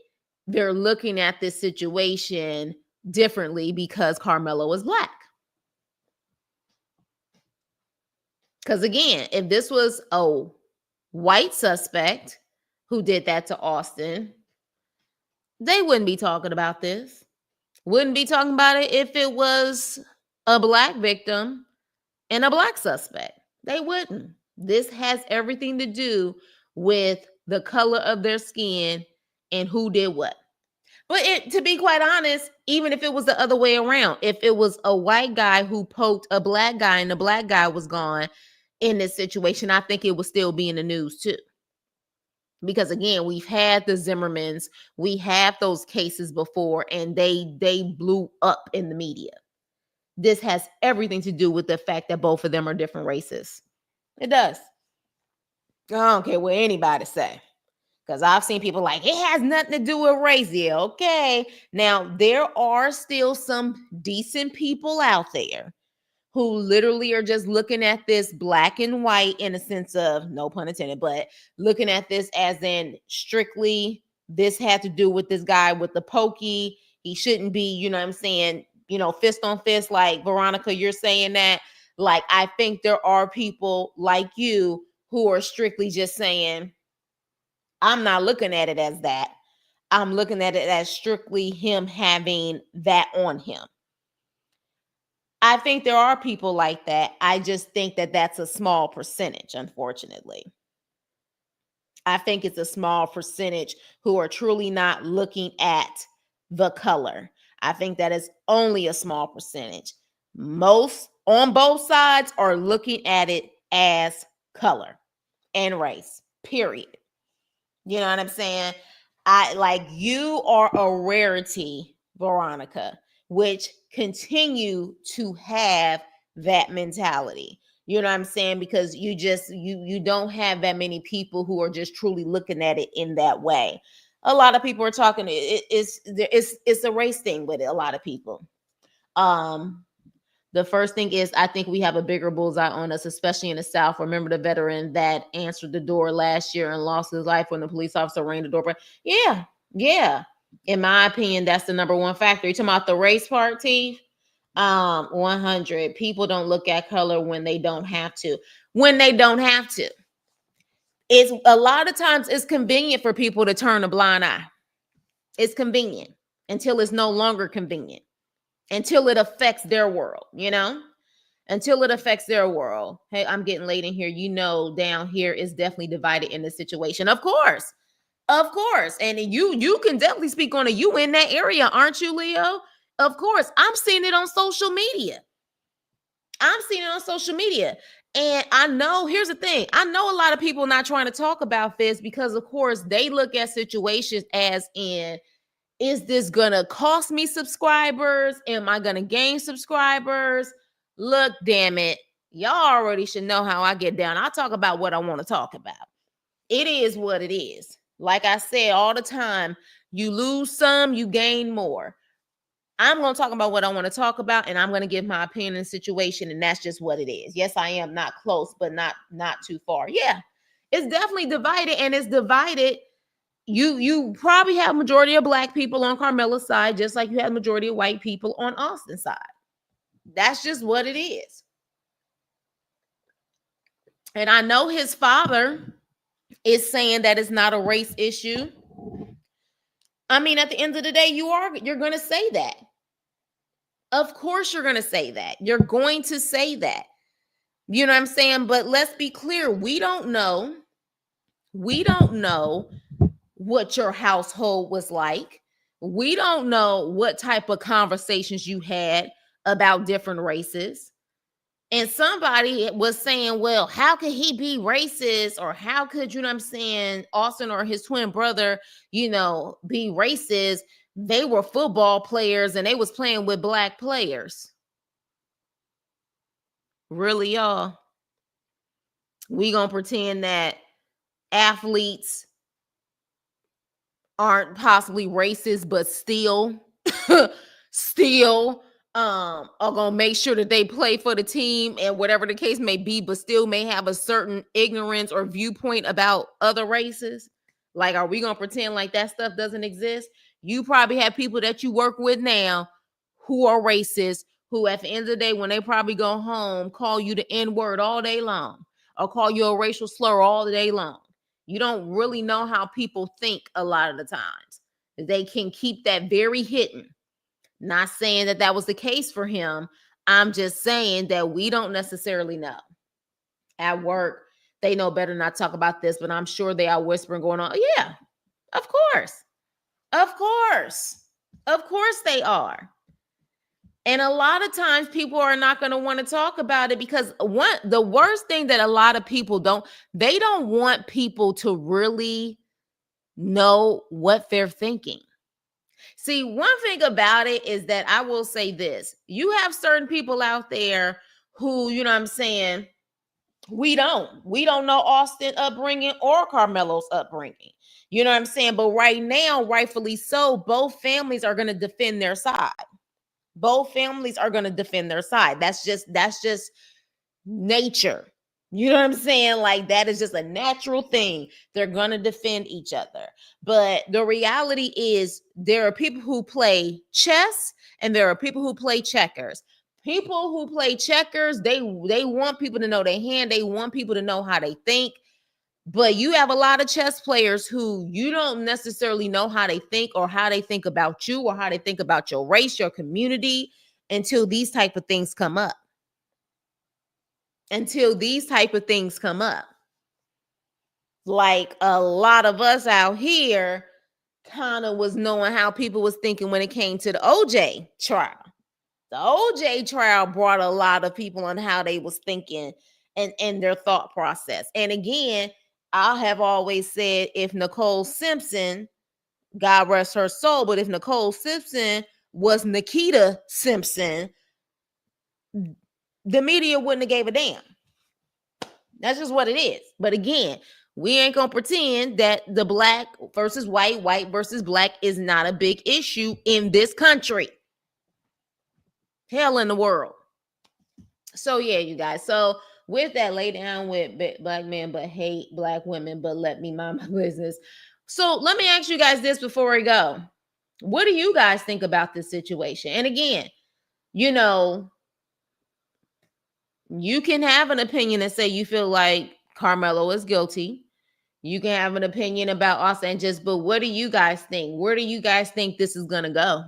they're looking at this situation differently because Carmelo is black. Because again, if this was a white suspect who did that to Austin, they wouldn't be talking about this. Wouldn't be talking about it if it was a black victim and a black suspect. They wouldn't. This has everything to do with the color of their skin and who did what. But to be quite honest, even if it was the other way around, if it was a white guy who poked a black guy and the black guy was gone in this situation, I think it would still be in the news too. Because again, we've had the Zimmermans, we have those cases before, and they blew up in the media. This has everything to do with the fact that both of them are different races. It does. I don't care what anybody say. Because I've seen people like, it has nothing to do with race. Yeah, okay. Now, there are still some decent people out there who literally are just looking at this black and white in a sense of, no pun intended, but looking at this as in strictly this had to do with this guy with the pokey. He shouldn't be, you know what I'm saying, fist on fist, like Veronica, you're saying that. Like, I think there are people like you who are strictly just saying, I'm not looking at it as that. I'm looking at it as strictly him having that on him. I think there are people like that. I just think that that's a small percentage, unfortunately. I think it's a small percentage who are truly not looking at the color. I think that is only a small percentage. Most on both sides are looking at it as color and race, period. You know what I'm saying? You are a rarity, Veronica, which continue to have that mentality. You know what I'm saying? Because you don't have that many people who are just truly looking at it in that way. A lot of people are talking. It's a race thing with it. A lot of people. The first thing is, I think we have a bigger bullseye on us, especially in the South. Remember the veteran that answered the door last year and lost his life when the police officer rang the doorbell? Yeah, yeah. In my opinion, that's the number one factor. You talking about the race part, T? 100. People don't look at color when they don't have to. When they don't have to. It's a lot of times it's convenient for people to turn a blind eye. It's convenient until it's no longer convenient. Until it affects their world, until it affects their world. Hey, I'm getting late in here. Down here is definitely divided in this situation. Of course. And you can definitely speak on it. You in that area, aren't you, Leo? Of course. I'm seeing it on social media. And I know, here's the thing. I know a lot of people not trying to talk about this because, of course, they look at situations as in, is this gonna cost me subscribers? Am I gonna gain subscribers? Look, damn it. Y'all already should know how I get down. I talk about what I want to talk about. It is what it is. Like I say all the time, you lose some, you gain more. I'm going to talk about what I want to talk about, and I'm going to give my opinion on the situation, and that's just what it is. Yes, I am not close, but not too far. Yeah, it's definitely divided, and it's divided. You probably have majority of black people on Carmelo's side, just like you have majority of white people on Austin's side. That's just what it is. And I know his father is saying that it's not a race issue. I mean, at the end of the day, you're going to say that. Of course you're going to say that. You're going to say that. You know what I'm saying? But let's be clear. We don't know. We don't know what your household was like. We don't know what type of conversations you had about different races. And somebody was saying, well, how could he be racist? Or how could, you know what I'm saying, Austin or his twin brother, be racist? They were football players and they was playing with black players. Really, y'all? We gonna pretend that athletes aren't possibly racist, but still are gonna make sure that they play for the team and whatever the case may be, but still may have a certain ignorance or viewpoint about other races? Like, are we gonna pretend like that stuff doesn't exist? You probably have people that you work with now who are racist, who at the end of the day, when they probably go home, call you the N-word all day long, or call you a racial slur all day long. You don't really know how people think a lot of the times. They can keep that very hidden. Not saying that that was the case for him. I'm just saying that we don't necessarily know. At work, they know better not to talk about this, but I'm sure they are whispering going on. Yeah, of course. Of course. Of course they are. And a lot of times people are not going to want to talk about it because the worst thing that a lot of people they don't want people to really know what they're thinking. See, one thing about it is that I will say this. You have certain people out there who, you know what I'm saying, we don't know Austin upbringing or Carmelo's upbringing. You know what I'm saying? But right now, rightfully so, both families are going to defend their side. Both families are going to defend their side. That's just nature. You know what I'm saying? Like, that is just a natural thing. They're going to defend each other. But the reality is there are people who play chess and there are people who play checkers. People who play checkers, they want people to know their hand. They want people to know how they think. But you have a lot of chess players who you don't necessarily know how they think or how they think about you or how they think about your race, your community, until these type of things come up. Like, a lot of us out here kind of was knowing how people was thinking when it came to the OJ trial. The OJ trial brought a lot of people on how they was thinking and their thought process. And again, I have always said, if Nicole Simpson, God rest her soul, but if Nicole Simpson was Nikita Simpson, the media wouldn't have gave a damn. That's just what it is. But again, we ain't gonna pretend that the black versus white versus black is not a big issue in this country. Hell in the world. So yeah, you guys. So with that, lay down with black men, but hate black women, but let me mind my business. So let me ask you guys this before we go. What do you guys think about this situation? And again, you know, you can have an opinion and say you feel like Carmelo is guilty. You can have an opinion about Austin, but what do you guys think? Where do you guys think this is gonna go?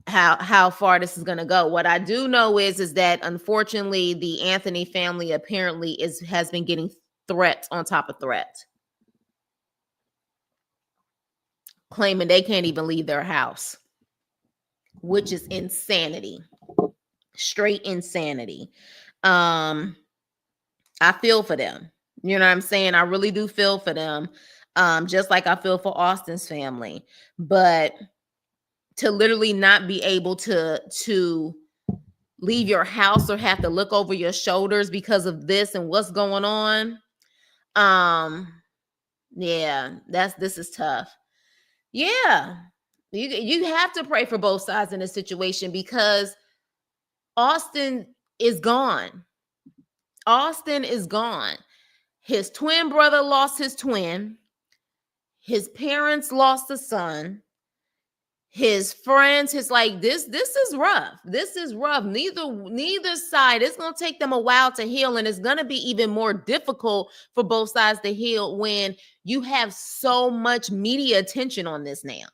How far this is going to go? What I do know is that unfortunately the Anthony family apparently has been getting threats on top of threats, claiming they can't even leave their house, which is insanity. Straight insanity. I feel for them. You know what I'm saying? I really do feel for them. Just like I feel for Austin's family. But to literally not be able to leave your house or have to look over your shoulders because of this and what's going on. Yeah, this is tough. Yeah. You have to pray for both sides in this situation because Austin is gone. Austin is gone. His twin brother lost his twin. His parents lost a son. His friends, this is rough. This is rough. Neither side, it's going to take them a while to heal, and it's going to be even more difficult for both sides to heal when you have so much media attention on this now.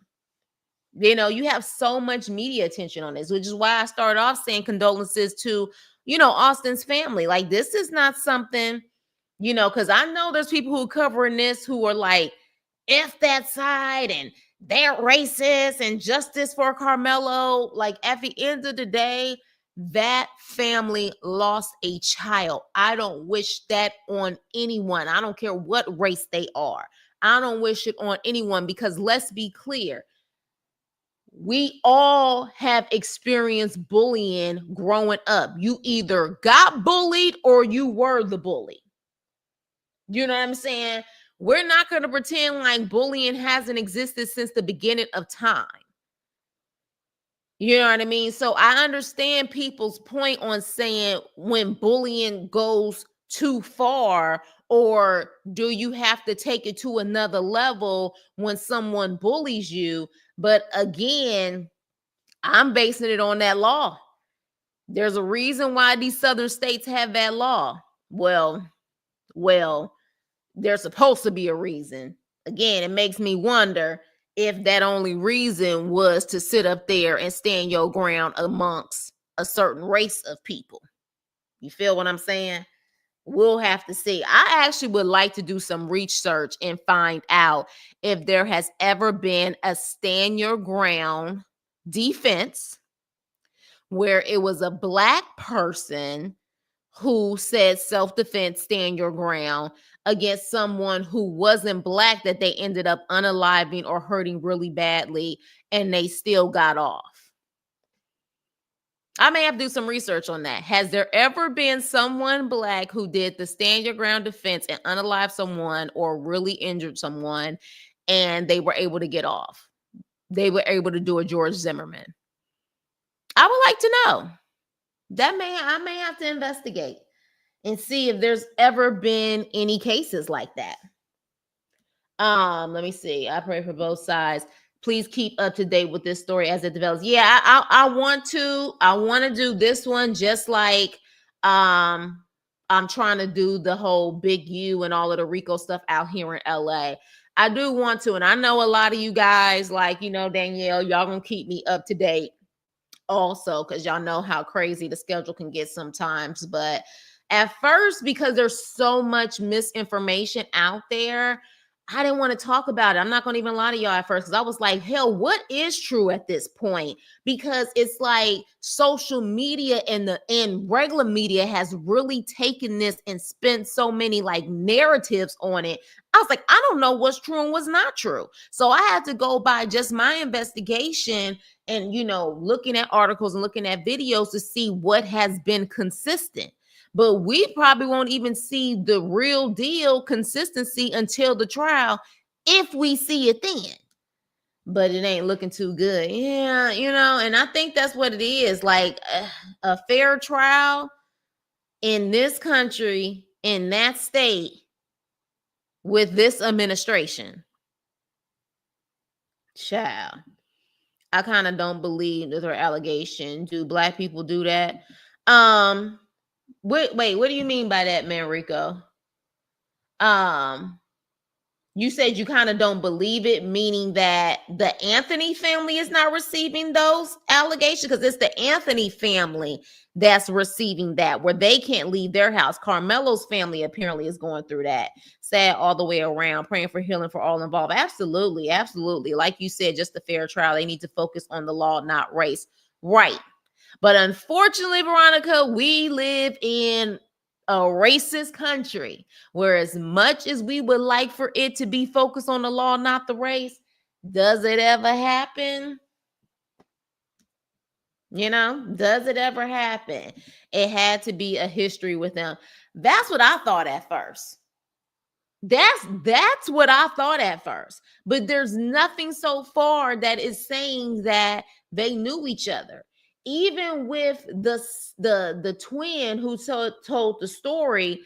You know, you have so much media attention on this, which is why I started off saying condolences to, Austin's family. Like, this is not something, because I know there's people who are covering this who are like, F that side and they're racist and justice for Carmelo. Like, at the end of the day, that family lost a child. I don't wish that on anyone. I don't care what race they are. I don't wish it on anyone because let's be clear. We all have experienced bullying growing up. You either got bullied or you were the bully. You know what I'm saying? We're not going to pretend like bullying hasn't existed since the beginning of time. You know what I mean? So I understand people's point on saying when bullying goes too far, or do you have to take it to another level when someone bullies you? But again, I'm basing it on that law. There's a reason why these southern states have that law. Well, there's supposed to be a reason. Again, it makes me wonder if that only reason was to sit up there and stand your ground amongst a certain race of people. You feel what I'm saying? We'll have to see. I actually would like to do some research and find out if there has ever been a stand your ground defense where it was a Black person who said self-defense, stand your ground, against someone who wasn't Black that they ended up unaliving or hurting really badly, and they still got off. I may have to do some research on that. Has there ever been someone Black who did the stand your ground defense and unalive someone or really injured someone, and they were able to get off? They were able to do a George Zimmerman. I would like to know. I may have to investigate and see if there's ever been any cases like that. Let me see. I pray for both sides. Please keep up to date with this story as it develops. Yeah, I want to do this one just like I'm trying to do the whole Big U and all of the Rico stuff out here in LA. I do want to, and I know a lot of you guys, like, Danielle, y'all gonna keep me up to date also, because y'all know how crazy the schedule can get sometimes. But at first, because there's so much misinformation out there, I didn't want to talk about it. I'm not going to even lie to y'all at first, because I was like, hell, what is true at this point? Because it's like social media and regular media has really taken this and spent so many like narratives on it. I was like, I don't know what's true and what's not true. So I had to go by just my investigation and, looking at articles and looking at videos to see what has been consistent. But we probably won't even see the real deal consistency until the trial, if we see it then. But it ain't looking too good. Yeah, and I think that's what it is. Like a fair trial in this country, in that state, with this administration. Child. I kind of don't believe that her allegation. Do Black people do that? Wait, what do you mean by that, Manrico? You said you kind of don't believe it, meaning that the Anthony family is not receiving those allegations, because it's the Anthony family that's receiving that, where they can't leave their house. Carmelo's family apparently is going through that. Sad all the way around, praying for healing for all involved. Absolutely, absolutely. Like you said, just a fair trial. They need to focus on the law, not race. Right. But unfortunately, Veronica, we live in a racist country where, as much as we would like for it to be focused on the law, not the race, does it ever happen? Does it ever happen? It had to be a history with them. That's what I thought at first. That's what I thought at first. But there's nothing so far that is saying that they knew each other. Even with the twin who told the story,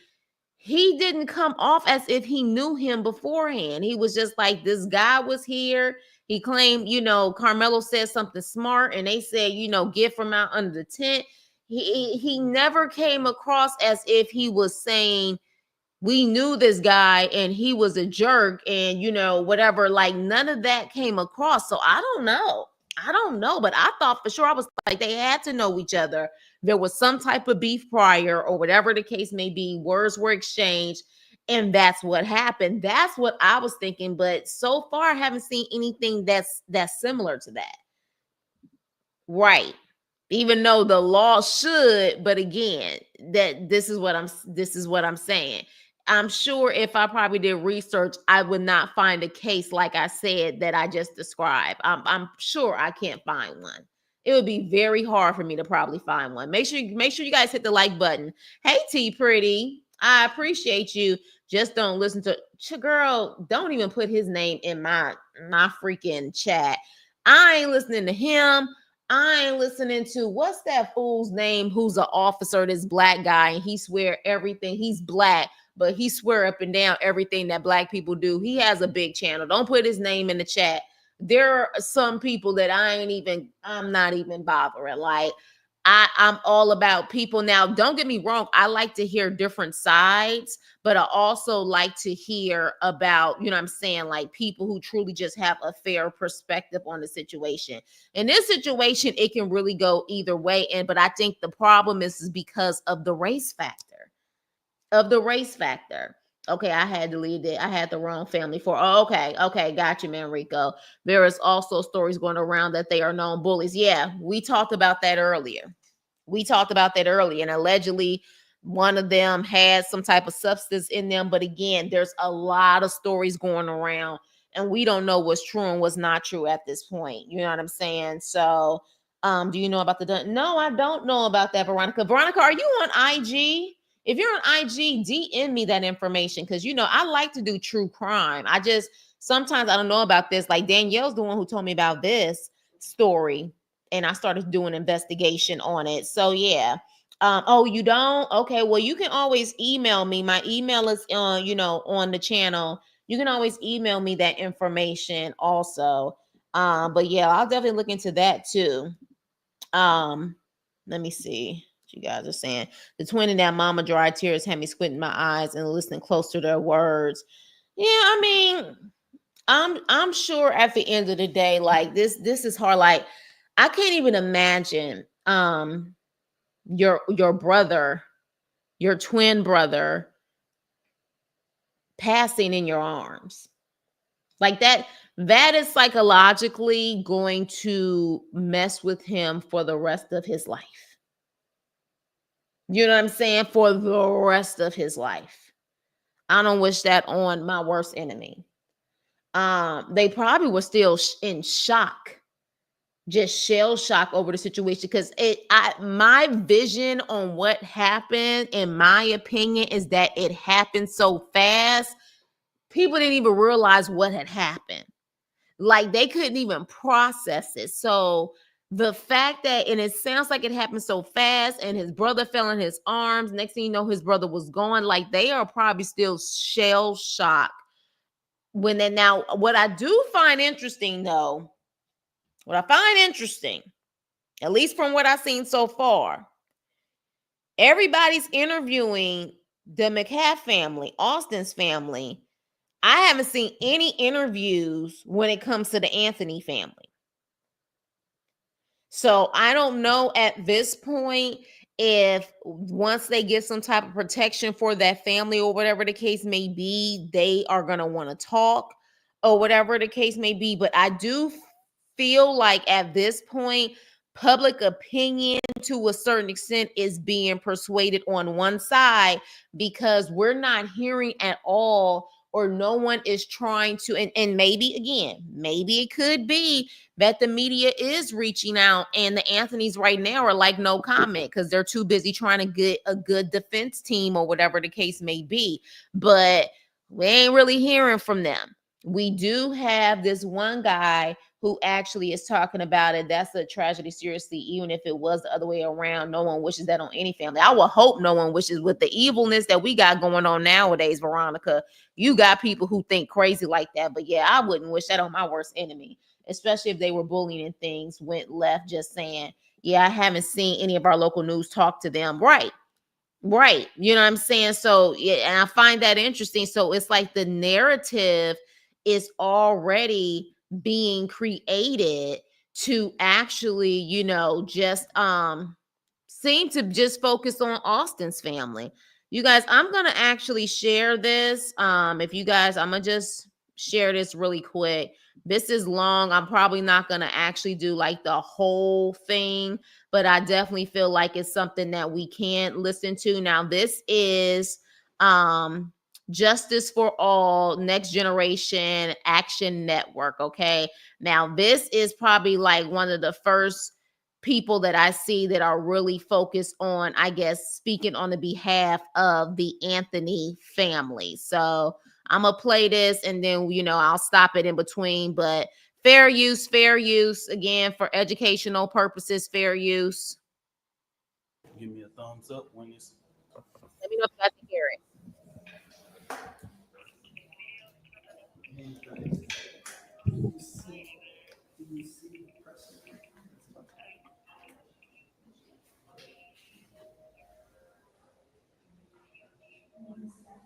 he didn't come off as if he knew him beforehand. He was just like, this guy was here. He claimed, Carmelo said something smart, and they said, get from out under the tent. He never came across as if he was saying, we knew this guy and he was a jerk and, whatever. Like, none of that came across. So I don't know, but I thought for sure, I was like, they had to know each other. There was some type of beef prior, or whatever the case may be. Words were exchanged, and that's what happened. That's what I was thinking. But so far, I haven't seen anything that's similar to that. Right. Even though the law should, but again, this is what I'm saying. I'm sure if I probably did research, I would not find a case like I said that I just described. I'm sure I can't find one. It would be very hard for me to probably find one. Make sure you guys hit the like button. Hey, T Pretty, I appreciate you. Just don't listen to girl. Don't even put his name in my freaking chat. I ain't listening to him. I ain't listening to what's that fool's name who's an officer, this black guy, and he swear everything. He's black, but he swear up and down everything that black people do. He has a big channel. Don't put his name in the chat. There are some people that I'm not even bothering. Like, I'm all about people. Now, don't get me wrong. I like to hear different sides, but I also like to hear about, you know what I'm saying, like people who truly just have a fair perspective on the situation. In this situation, it can really go either way. But I think the problem is because of the race factor. Okay, I had deleted it. I had the wrong family for. Oh, okay, got you, man, Rico. There is also stories going around that they are known bullies. Yeah, we talked about that earlier. And allegedly one of them had some type of substance in them. But again, there's a lot of stories going around, and we don't know what's true and what's not true at this point. You know what I'm saying? So, do you know about No, I don't know about that, Veronica. Veronica, are you on IG? If you're on IG, DM me that information, because I like to do true crime. I just sometimes I don't know about this. Like Danielle's the one who told me about this story, and I started doing investigation on it. So yeah. Oh, you don't? Okay, well, you can always email me. My email is on the channel. You can always email me that information also. But yeah, I'll definitely look into that too. Let me see. You guys are saying the twin and that mama dry tears had me squinting my eyes and listening close to their words. Yeah, I mean, I'm sure at the end of the day, like this is hard. Like, I can't even imagine your brother, your twin brother, passing in your arms. Like that is psychologically going to mess with him for the rest of his life. You know what I'm saying? For the rest of his life. I don't wish that on my worst enemy. They probably were still in shock, just shell shock over the situation, because my vision on what happened, in my opinion, is that it happened so fast. People didn't even realize what had happened. Like, they couldn't even process it. So the fact that, and it sounds like it happened so fast, and his brother fell in his arms. Next thing you know, his brother was gone. Like, they are probably still shell shocked when they now. What I do find interesting, though, at least from what I've seen so far, everybody's interviewing the McCaff family, Austin's family. I haven't seen any interviews when it comes to the Anthony family. So I don't know at this point if once they get some type of protection for that family or whatever the case may be, they are going to want to talk or whatever the case may be. But I do feel like at this point, public opinion to a certain extent is being persuaded on one side, because we're not hearing at all, or no one is trying to, and maybe it could be that the media is reaching out, and the Anthonys right now are like no comment because they're too busy trying to get a good defense team or whatever the case may be. But we ain't really hearing from them. We do have this one guy who actually is talking about it. That's a tragedy, seriously. Even if it was the other way around, no one wishes that on any family. I would hope no one wishes, with the evilness that we got going on nowadays, Veronica. You got people who think crazy like that. But yeah, I wouldn't wish that on my worst enemy, especially if they were bullying and things went left. Just saying, yeah, I haven't seen any of our local news talk to them. Right. You know what I'm saying? So yeah, and I find that interesting. So it's like the narrative is already being created to actually, just seem to just focus on Austin's family. You guys, I'm gonna actually share this. If you guys, I'm gonna just share this really quick. This is long. I'm probably not gonna actually do like the whole thing, but I definitely feel like it's something that we can listen to. Now, this is Justice for All Next Generation Action Network. Okay. Now, this is probably like one of the first people that I see that are really focused on, I guess, speaking on the behalf of the Anthony family. So I'm gonna play this and then I'll stop it in between. But fair use again for educational purposes, fair use. Give me a thumbs up when it's. Let me know if you guys can hear it.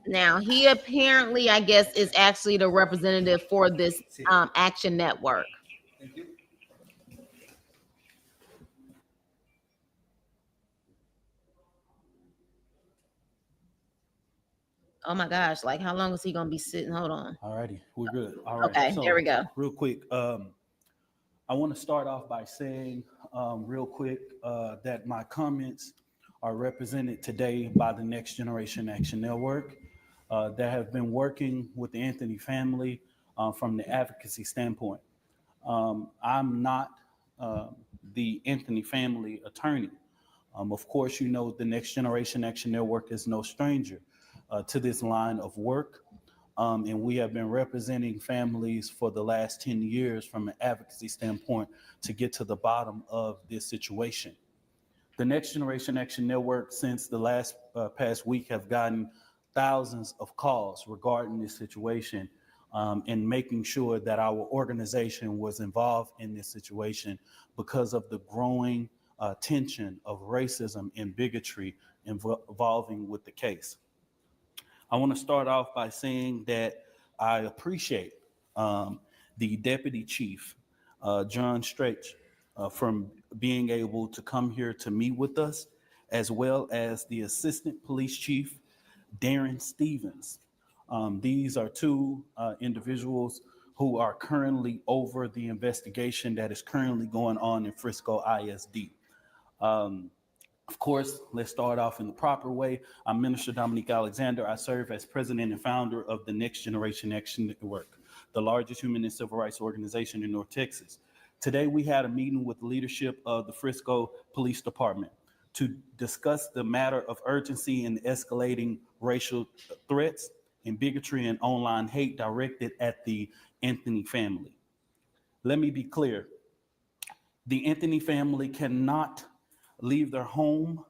Now, he apparently, I guess, is actually the representative for this Action Network. Oh my gosh, like how long is he gonna be sitting? Hold on. Alrighty, we're good. All right. Okay, there we So go. real quick, I want to start off by saying, real quick, that my comments are represented today by the Next Generation Action Network that have been working with the Anthony family from the advocacy standpoint. I'm not the Anthony family attorney. Of course, you know the Next Generation Action Network is no stranger to this line of work. And we have been representing families for the last 10 years from an advocacy standpoint to get to the bottom of this situation. The Next Generation Action Network, since the last past week, have gotten thousands of calls regarding this situation and making sure that our organization was involved in this situation because of the growing tension of racism and bigotry involving with the case. I want to start off by saying that I appreciate the deputy chief, John Stretch, from being able to come here to meet with us, as well as the assistant police chief, Darren Stevens. These are two individuals who are currently over the investigation that is currently going on in Frisco ISD. Um, of course, let's start off in the proper way. I'm Minister Dominique Alexander. I serve as president and founder of the Next Generation Action Network, the largest human and civil rights organization in North Texas. Today, we had a meeting with the leadership of the Frisco Police Department to discuss the matter of urgency in escalating racial threats and bigotry and online hate directed at the Anthony family. Let me be clear. The Anthony family cannot leave their home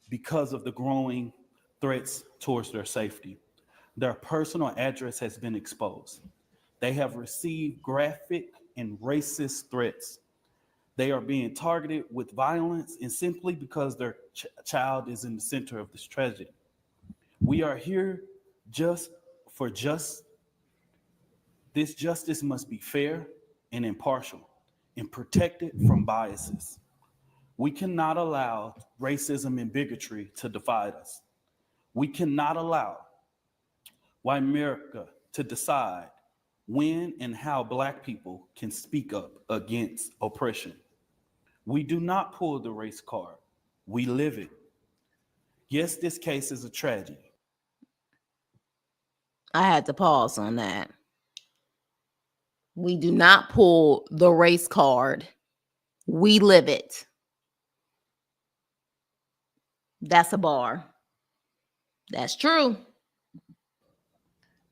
because of the growing threats towards their safety. Their personal address has been exposed. They have received graphic and racist threats. They are being targeted with violence and simply because their child is in the center of this tragedy. We are here just for just this justice must be fair and impartial and protected from biases. We cannot allow racism and bigotry to divide us. We cannot allow white America to decide when and how Black people can speak up against oppression. We do not pull the race card, we live it. Yes, this case is a tragedy. I had to pause on that. We do not pull the race card. We live it. That's a bar. That's true.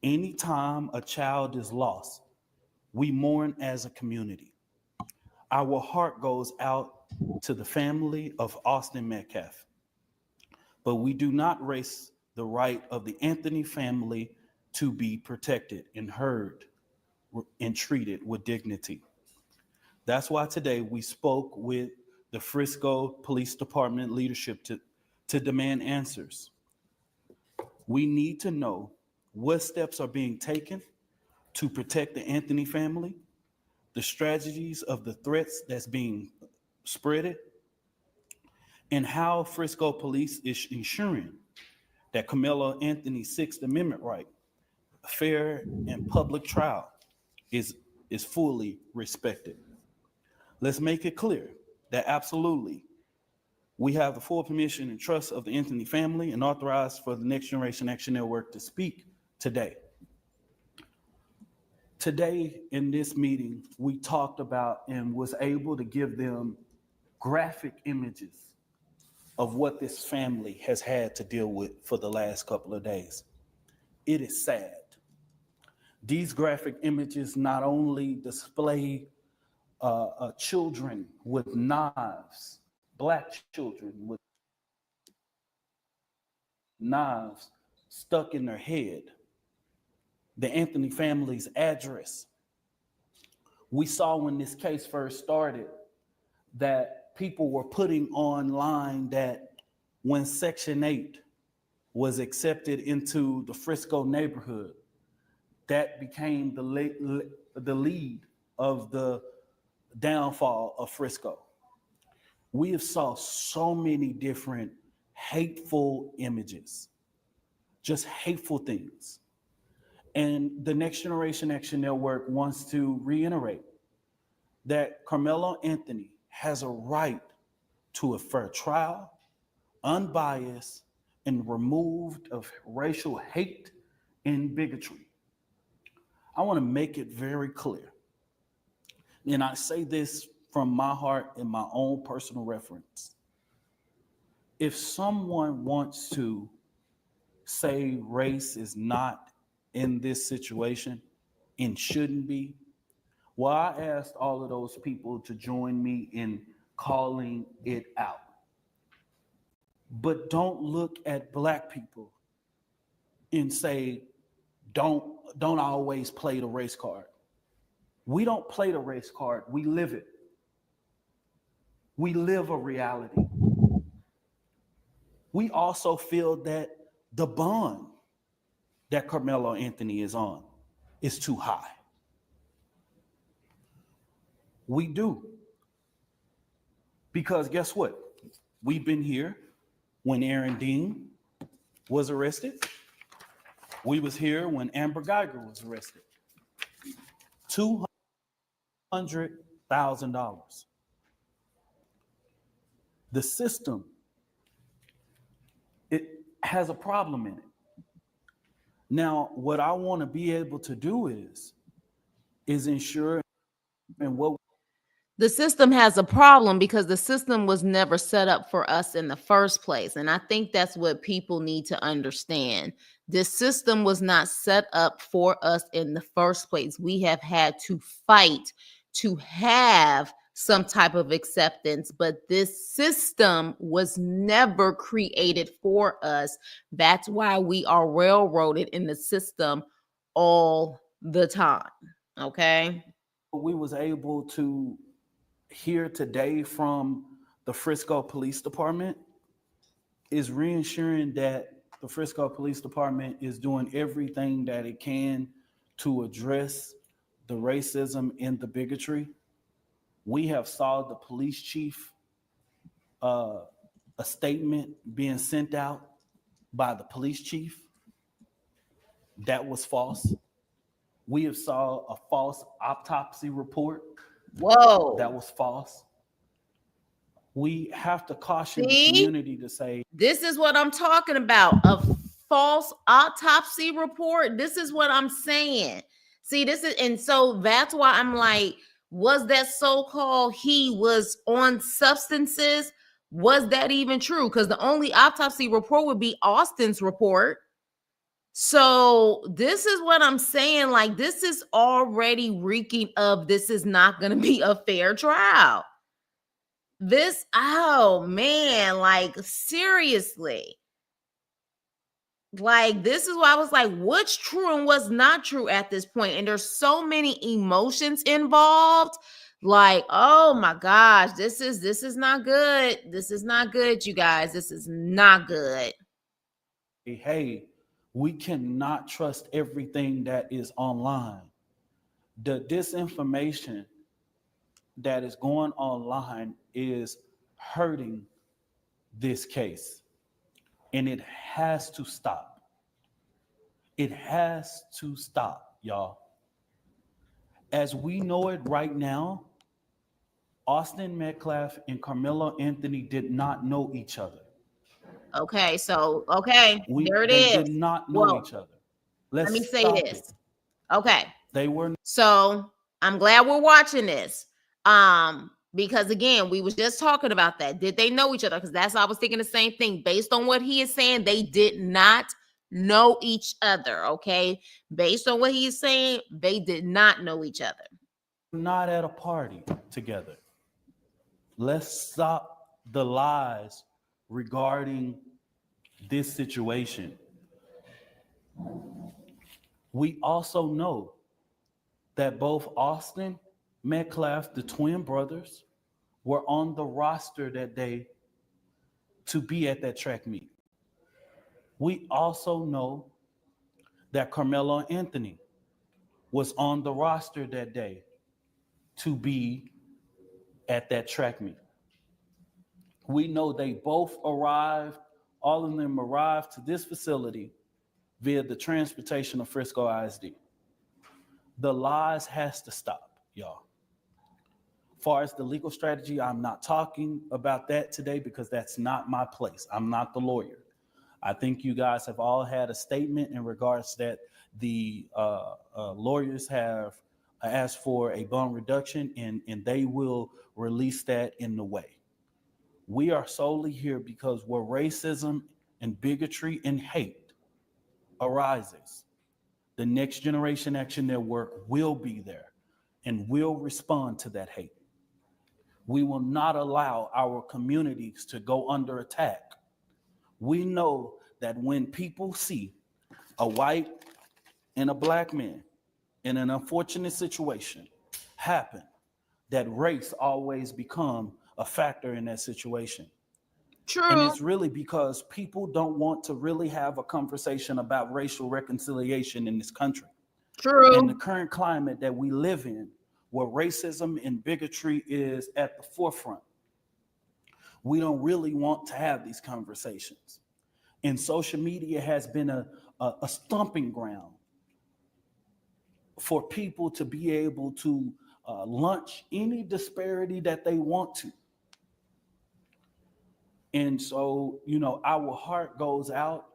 Anytime a child is lost, we mourn as a community. Our heart goes out to the family of Austin Metcalf, but we do not race the right of the Anthony family to be protected and heard and treated with dignity. That's why today we spoke with the Frisco Police Department leadership to demand answers. We need to know what steps are being taken to protect the Anthony family, the strategies of the threats that's being spreaded, and how Frisco Police is ensuring that Camilla Anthony's Sixth Amendment right, fair and public trial, is, is fully respected. Let's make it clear that absolutely we have the full permission and trust of the Anthony family and authorized for the Next Generation Action Network to speak today. Today in this meeting, we talked about and was able to give them graphic images of what this family has had to deal with for the last couple of days. It is sad. These graphic images not only display children with knives, black children with knives stuck in their head, the Anthony family's address. We saw when this case first started that people were putting online that when Section 8 was accepted into the Frisco neighborhood, that became the lead of the downfall of Frisco. We have saw so many different hateful images, just hateful things. And the Next Generation Action Network wants to reiterate that Carmelo Anthony has a right to a fair trial, unbiased, and removed of racial hate and bigotry. I want to make it very clear, and I say this from my heart and my own personal reference. If someone wants to say race is not in this situation and shouldn't be, well, I asked all of those people to join me in calling it out. But don't look at black people and say, don't always play the race card. We don't play the race card, we live it. We live a reality. We also feel that the bond that Carmelo Anthony is on is too high. We do. Because guess what? We've been here when Aaron Dean was arrested. We was here when Amber Geiger was arrested. $200,000. The system, it has a problem in it. Now, what I want to be able to do is ensure and what the system has a problem because the system was never set up for us in the first place. And I think that's what people need to understand. This system was not set up for us in the first place. We have had to fight to have some type of acceptance, but this system was never created for us. That's why we are railroaded in the system all the time. Okay. we was able to hear today from the Frisco Police Department is reassuring that the Frisco Police Department is doing everything that it can to address the racism and the bigotry. We have saw the police chief, a statement being sent out by the police chief that was false. We have saw a false autopsy report Whoa. that was false. We have to caution See? the community to say, This is what I'm talking about. A false autopsy report. This is what I'm saying. See, this is, and so that's why I'm like, was that so-called he was on substances? Was that even true? Because the only autopsy report would be Austin's report. So this is what I'm saying. Like, this is already reeking of this is not going to be a fair trial. This, oh man, like seriously. Like, this is why I was like, what's true and what's not true at this point? And there's so many emotions involved. Like, oh my gosh, this is not good. This is not good, you guys. This is not good. hey, we cannot trust everything that is online. The disinformation that is going online is hurting this case, and it has to stop. It has to stop, y'all. As we know it right now, Austin Metcalf and Carmelo Anthony did not know each other. Okay, so okay, there it They is. did not know each other. Let me say stop this. it. Okay. They were So I'm glad we're watching this. Because again, we was just talking about that. Did they know each other? Because that's I was thinking the same thing. Based on what he is saying, they did not know each other. Okay. Based on what he is saying, they did not know each other. Not at a party together. Let's stop the lies regarding this situation. We also know that both Austin Metcalf, the twin brothers, were on the roster that day to be at that track meet. We also know that Carmelo Anthony was on the roster that day to be at that track meet. We know they both arrived, all of them arrived to this facility via the transportation of Frisco ISD. The lies has to stop, y'all. Far as the legal strategy, I'm not talking about that today because that's not my place. I'm not the lawyer. I think you guys have all had a statement in regards that the lawyers have asked for a bond reduction and they will release that in the way. We are solely here because where racism and bigotry and hate arises, the Next Generation Action Network will be there and will respond to that hate. We will not allow our communities to go under attack. We know that when people see a white and a black man in an unfortunate situation happen, that race always become a factor in that situation. And True. it's really because people don't want to really have a conversation about racial reconciliation in this country. In the True. current climate that we live in, where racism and bigotry is at the forefront, we don't really want to have these conversations. And social media has been a stomping ground for people to be able to launch any disparity that they want to. And so, our heart goes out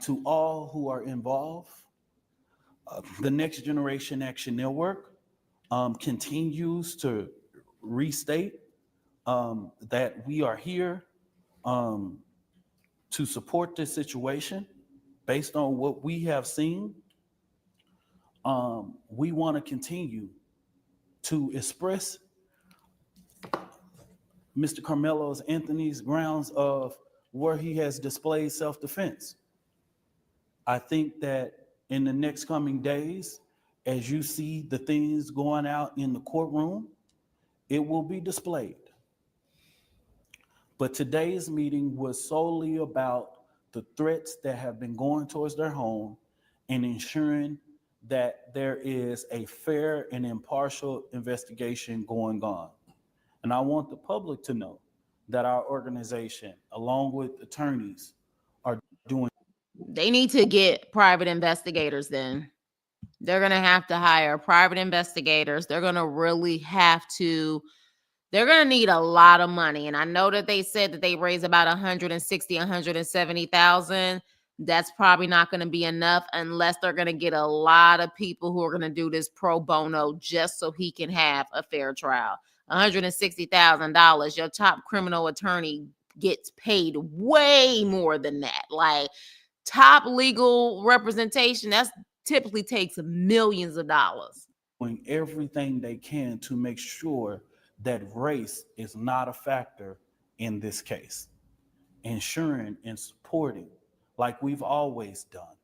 to all who are involved. The Next Generation Action Network continues to restate that we are here um, to support this situation based on what we have seen. We want to continue to express Mr. Carmelo Anthony's grounds of where he has displayed self-defense. I think that in the next coming days, as you see the things going out in the courtroom, it will be displayed. But today's meeting was solely about the threats that have been going towards their home and ensuring that there is a fair and impartial investigation going on. And I want the public to know that our organization, along with attorneys, are doing. They need to get private investigators then. They're going to have to hire private investigators. They're going to really have to they're going to need a lot of money. And I know that they said that they raised about 160, 170,000. That's probably not going to be enough unless they're going to get a lot of people who are going to do this pro bono just so he can have a fair trial. $160,000. Your top criminal attorney gets paid way more than that. Like top legal representation, that's typically takes millions of dollars. Doing everything they can to make sure that race is not a factor in this case, ensuring and supporting like we've always done.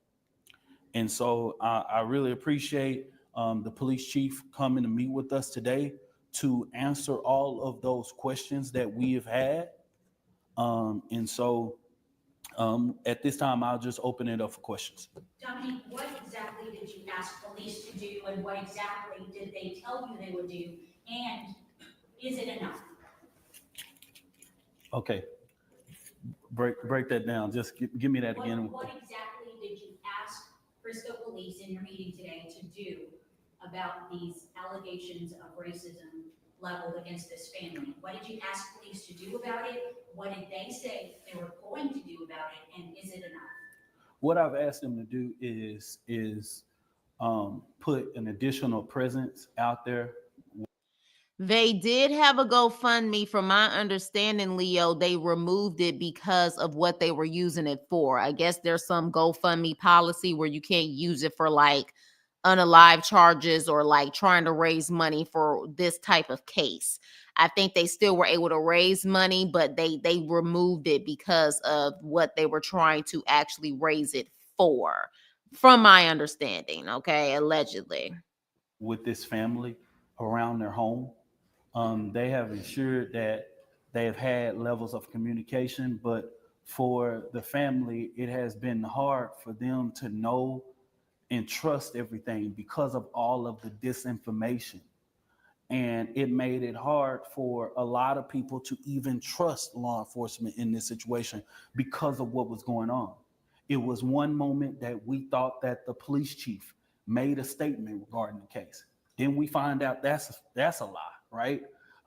And so I really appreciate the police chief coming to meet with us today to answer all of those questions that we have had. And so at this time, I'll just open it up for questions. Dominique, what exactly did you ask police to do, and what exactly did they tell you they would do, and is it enough? Okay, break that down. Just give me that again. What exactly did you ask Frisco Police in your meeting today to do about these allegations of racism leveled against this family? What did you ask police to do about it? What did they say they were going to do about it, and is it enough? What I've asked them to do is put an additional presence out there. They did have a GoFundMe. From my understanding, Leo, they removed it because of what they were using it for. I guess there's some GoFundMe policy where you can't use it for like unalive charges or like trying to raise money for this type of case. I think they still were able to raise money, but they removed it because of what they were trying to actually raise it for. From my understanding, okay, allegedly. With this family around their home. They have ensured that they have had levels of communication, but for the family, it has been hard for them to know and trust everything because of all of the disinformation. And it made it hard for a lot of people to even trust law enforcement in this situation because of what was going on. It was one moment that we thought that the police chief made a statement regarding the case. Then we find out that's a lie, right?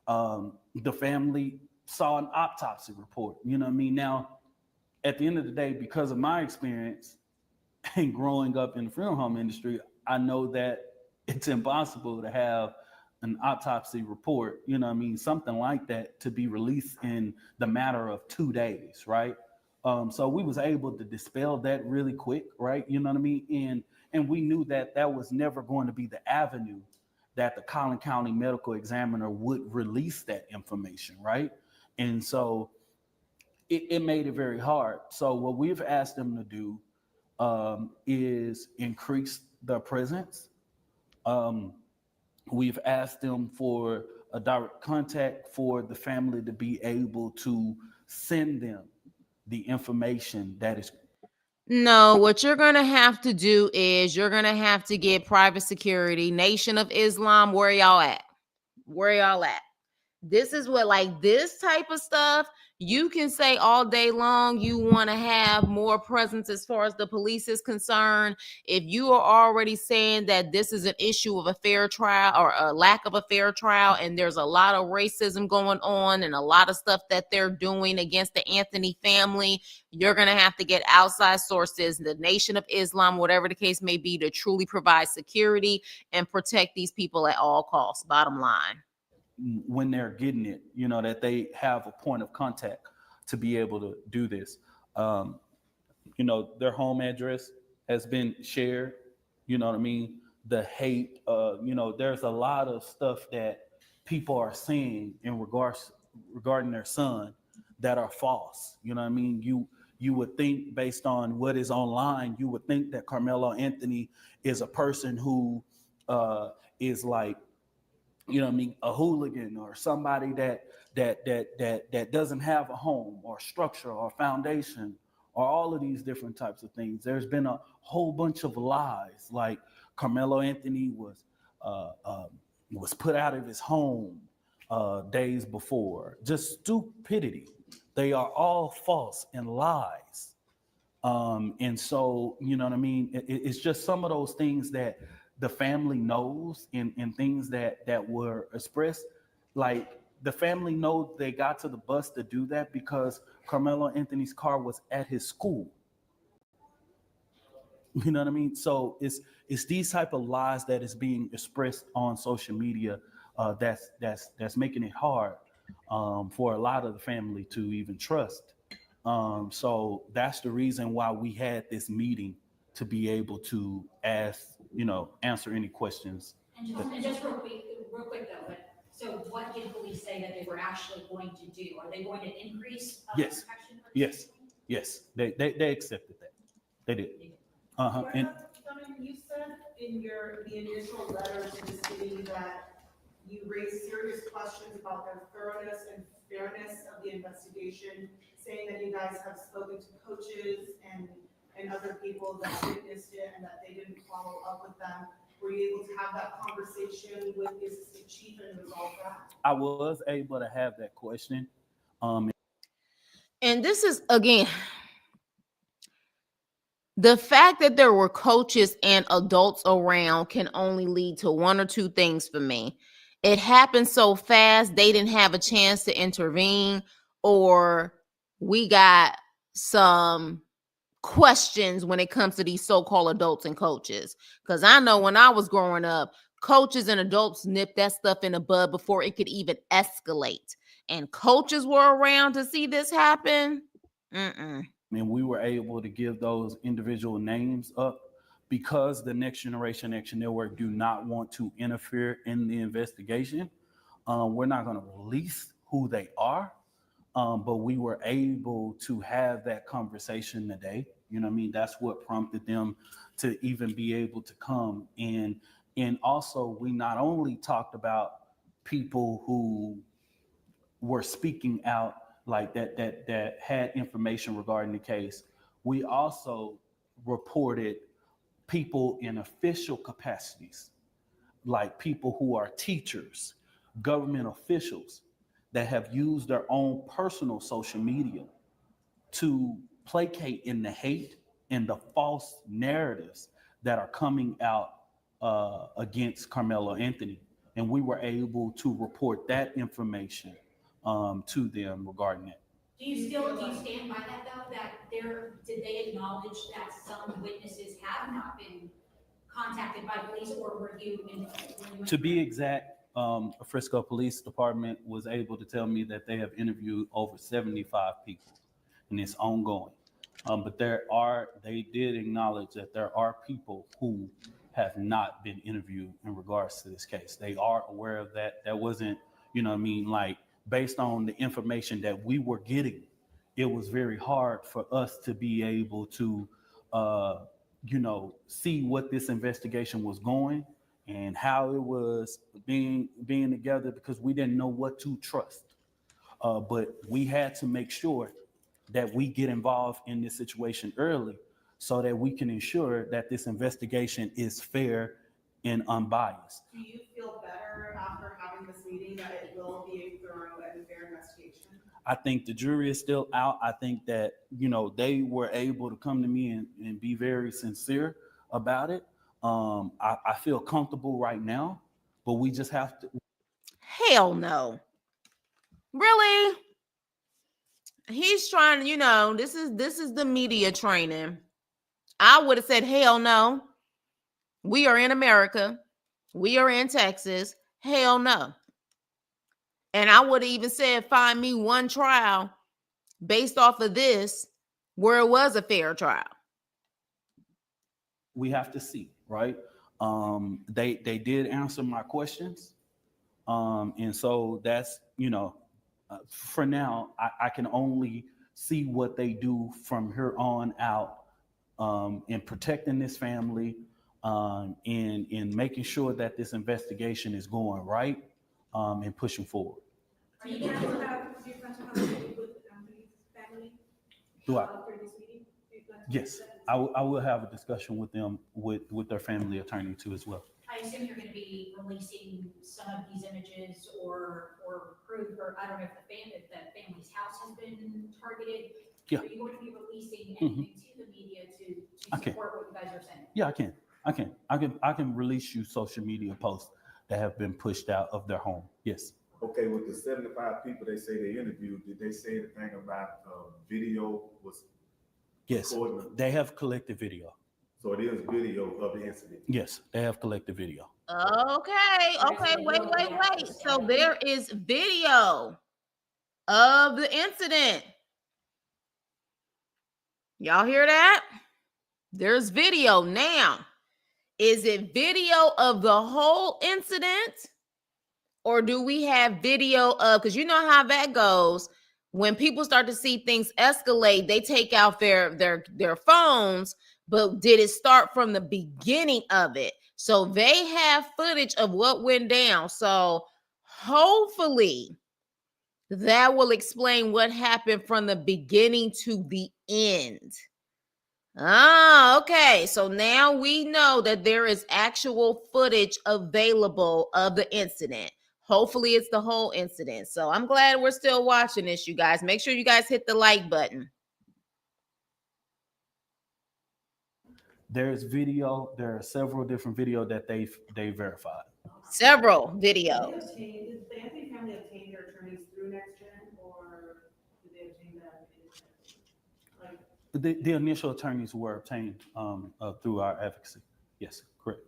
The family saw an autopsy report. You know what I mean? Now, at the end of the day, because of my experience, and growing up in the funeral home industry, I know that it's impossible to have an autopsy report, you know what I mean, something like that to be released in the matter of 2 days, right? So we was able to dispel that really quick, right? You know what I mean? And we knew that that was never going to be the avenue that the Collin County Medical Examiner would release that information, right? And so it made it very hard. So what we've asked them to do is increase their presence. Um, we've asked them for a direct contact for the family to be able to send them the information that is. No, what you're going to have to do is you're going to have to get private security. Nation of Islam, where y'all at? Where y'all at? This is what, like, this type of stuff, you can say all day long you want to have more presence as far as the police is concerned. If you are already saying that this is an issue of a fair trial or a lack of a fair trial, and there's a lot of racism going on and a lot of stuff that they're doing against the Anthony family, you're going to have to get outside sources, the Nation of Islam, whatever the case may be, to truly provide security and protect these people at all costs, bottom line. When they're getting it, you know, that they have a point of contact to be able to do this. Um, you know, their home address has been shared. You know what I mean? The hate, you know, there's a lot of stuff that people are saying in regards regarding their son that are false. You know what I mean? You would think based on what is online, you would think that Carmelo Anthony is a person who is like, you know what I mean, a hooligan or somebody that doesn't have a home or structure or foundation or all of these different types of things. There's been a whole bunch of lies, like Carmelo Anthony was put out of his home days before. Just stupidity. They are all false and lies. And so, you know what I mean? It's just some of those things that the family knows and things that were expressed. Like the family know they got to the bus to do that because Carmelo Anthony's car was at his school. You know what I mean? So it's these type of lies that is being expressed on social media that's making it hard for a lot of the family to even trust. So that's the reason why we had this meeting to be able to ask, you know, answer any questions. And just real quick though, but so what did police say that they were actually going to do? Are they going to increase Yes. protection for Yes, yes, they accepted that. They did. And You said in the initial letter to the city that you raised serious questions about their thoroughness and fairness of the investigation, saying that you guys have spoken to coaches and other people that witnessed it and that they didn't follow up with them. Were you able to have that conversation with the assistant chief and resolve that? I was able to have that question. And this is, again, the fact that there were coaches and adults around can only lead to one or two things for me. It happened so fast, they didn't have a chance to intervene, or we got some questions when it comes to these so-called adults and coaches. Because I know when I was growing up, coaches and adults nip that stuff in the bud before it could even escalate. And coaches were around to see this happen. Mm-mm. And we were able to give those individual names up because the Next Generation Action Network do not want to interfere in the investigation. We're not going to release who they are, but we were able to have that conversation today. You know what I mean? That's what prompted them to even be able to come. And also, we not only talked about people who were speaking out like that had information regarding the case. We also reported people in official capacities, like people who are teachers, government officials that have used their own personal social media to placate in the hate and the false narratives that are coming out against Carmelo Anthony. And we were able to report that information to them regarding it. Do you stand by that though, that did they acknowledge that some witnesses have not been contacted by police, or were you in? To be exact, Frisco Police Department was able to tell me that they have interviewed over 75 people, and it's ongoing. But they did acknowledge that there are people who have not been interviewed in regards to this case. They are aware of that. That wasn't, you know what I mean, like based on the information that we were getting, it was very hard for us to be able to, see what this investigation was going and how it was being together, because we didn't know what to trust. But we had to make sure that we get involved in this situation early so that we can ensure that this investigation is fair and unbiased. Do you feel better after having this meeting that it will be a thorough and fair investigation? I think the jury is still out. I think that, they were able to come to me and be very sincere about it. I feel comfortable right now, but we just have to. Hell no. Really? He's trying, this is the media training. I would have said, hell no. We are in America. We are in Texas. Hell no. And I would have even said, find me one trial based off of this where it was a fair trial. We have to see, right? They did answer my questions. And so that's, for now, I can only see what they do from here on out in protecting this family, in making sure that this investigation is going right, and pushing forward. Do you plan to have a meeting with Anthony's family Do I? after this meeting? Yes, I will have a discussion with them, with their family attorney too as well. I assume you're going to be releasing some of these images or proof, or I don't know if the family's house has been targeted. Yeah. Are you going to be releasing anything to the media to support what you guys are saying? Yeah, I can release you social media posts that have been pushed out of their home. Yes. Okay, with the 75 people they say they interviewed, did they say anything about video was? Yes, recording? they have collected video. So it is video of the incident. Yes, they have collected video. Okay, wait. So there is video of the incident. Y'all hear that? There's video. Now, is it video of the whole incident? Or do we have video of, because you know how that goes. When people start to see things escalate, they take out their phones. But did it start from the beginning of it? So they have footage of what went down. So hopefully that will explain what happened from the beginning to the end. Okay. So now we know that there is actual footage available of the incident. Hopefully it's the whole incident. So I'm glad we're still watching this, you guys. Make sure you guys hit the like button. There's video. There are several different videos that they verified. Several videos. Did the Anthony family obtain their attorneys through NextGen, or did they obtain that? The initial attorneys were obtained through our advocacy. Yes, correct.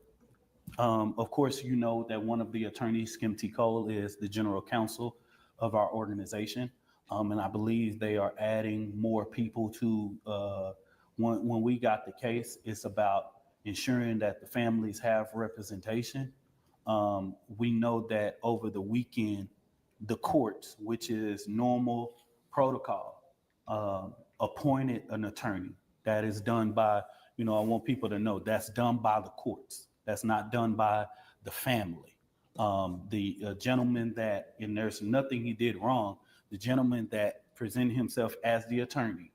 Of course, you know that one of the attorneys, Kim T. Cole, is the general counsel of our organization. And I believe they are adding more people to, when we got the case, it's about ensuring that the families have representation. We know that over the weekend, the courts, which is normal protocol, appointed an attorney. That is done by, I want people to know that's done by the courts. That's not done by the family. The gentleman that, and there's nothing he did wrong, the gentleman that presented himself as the attorney,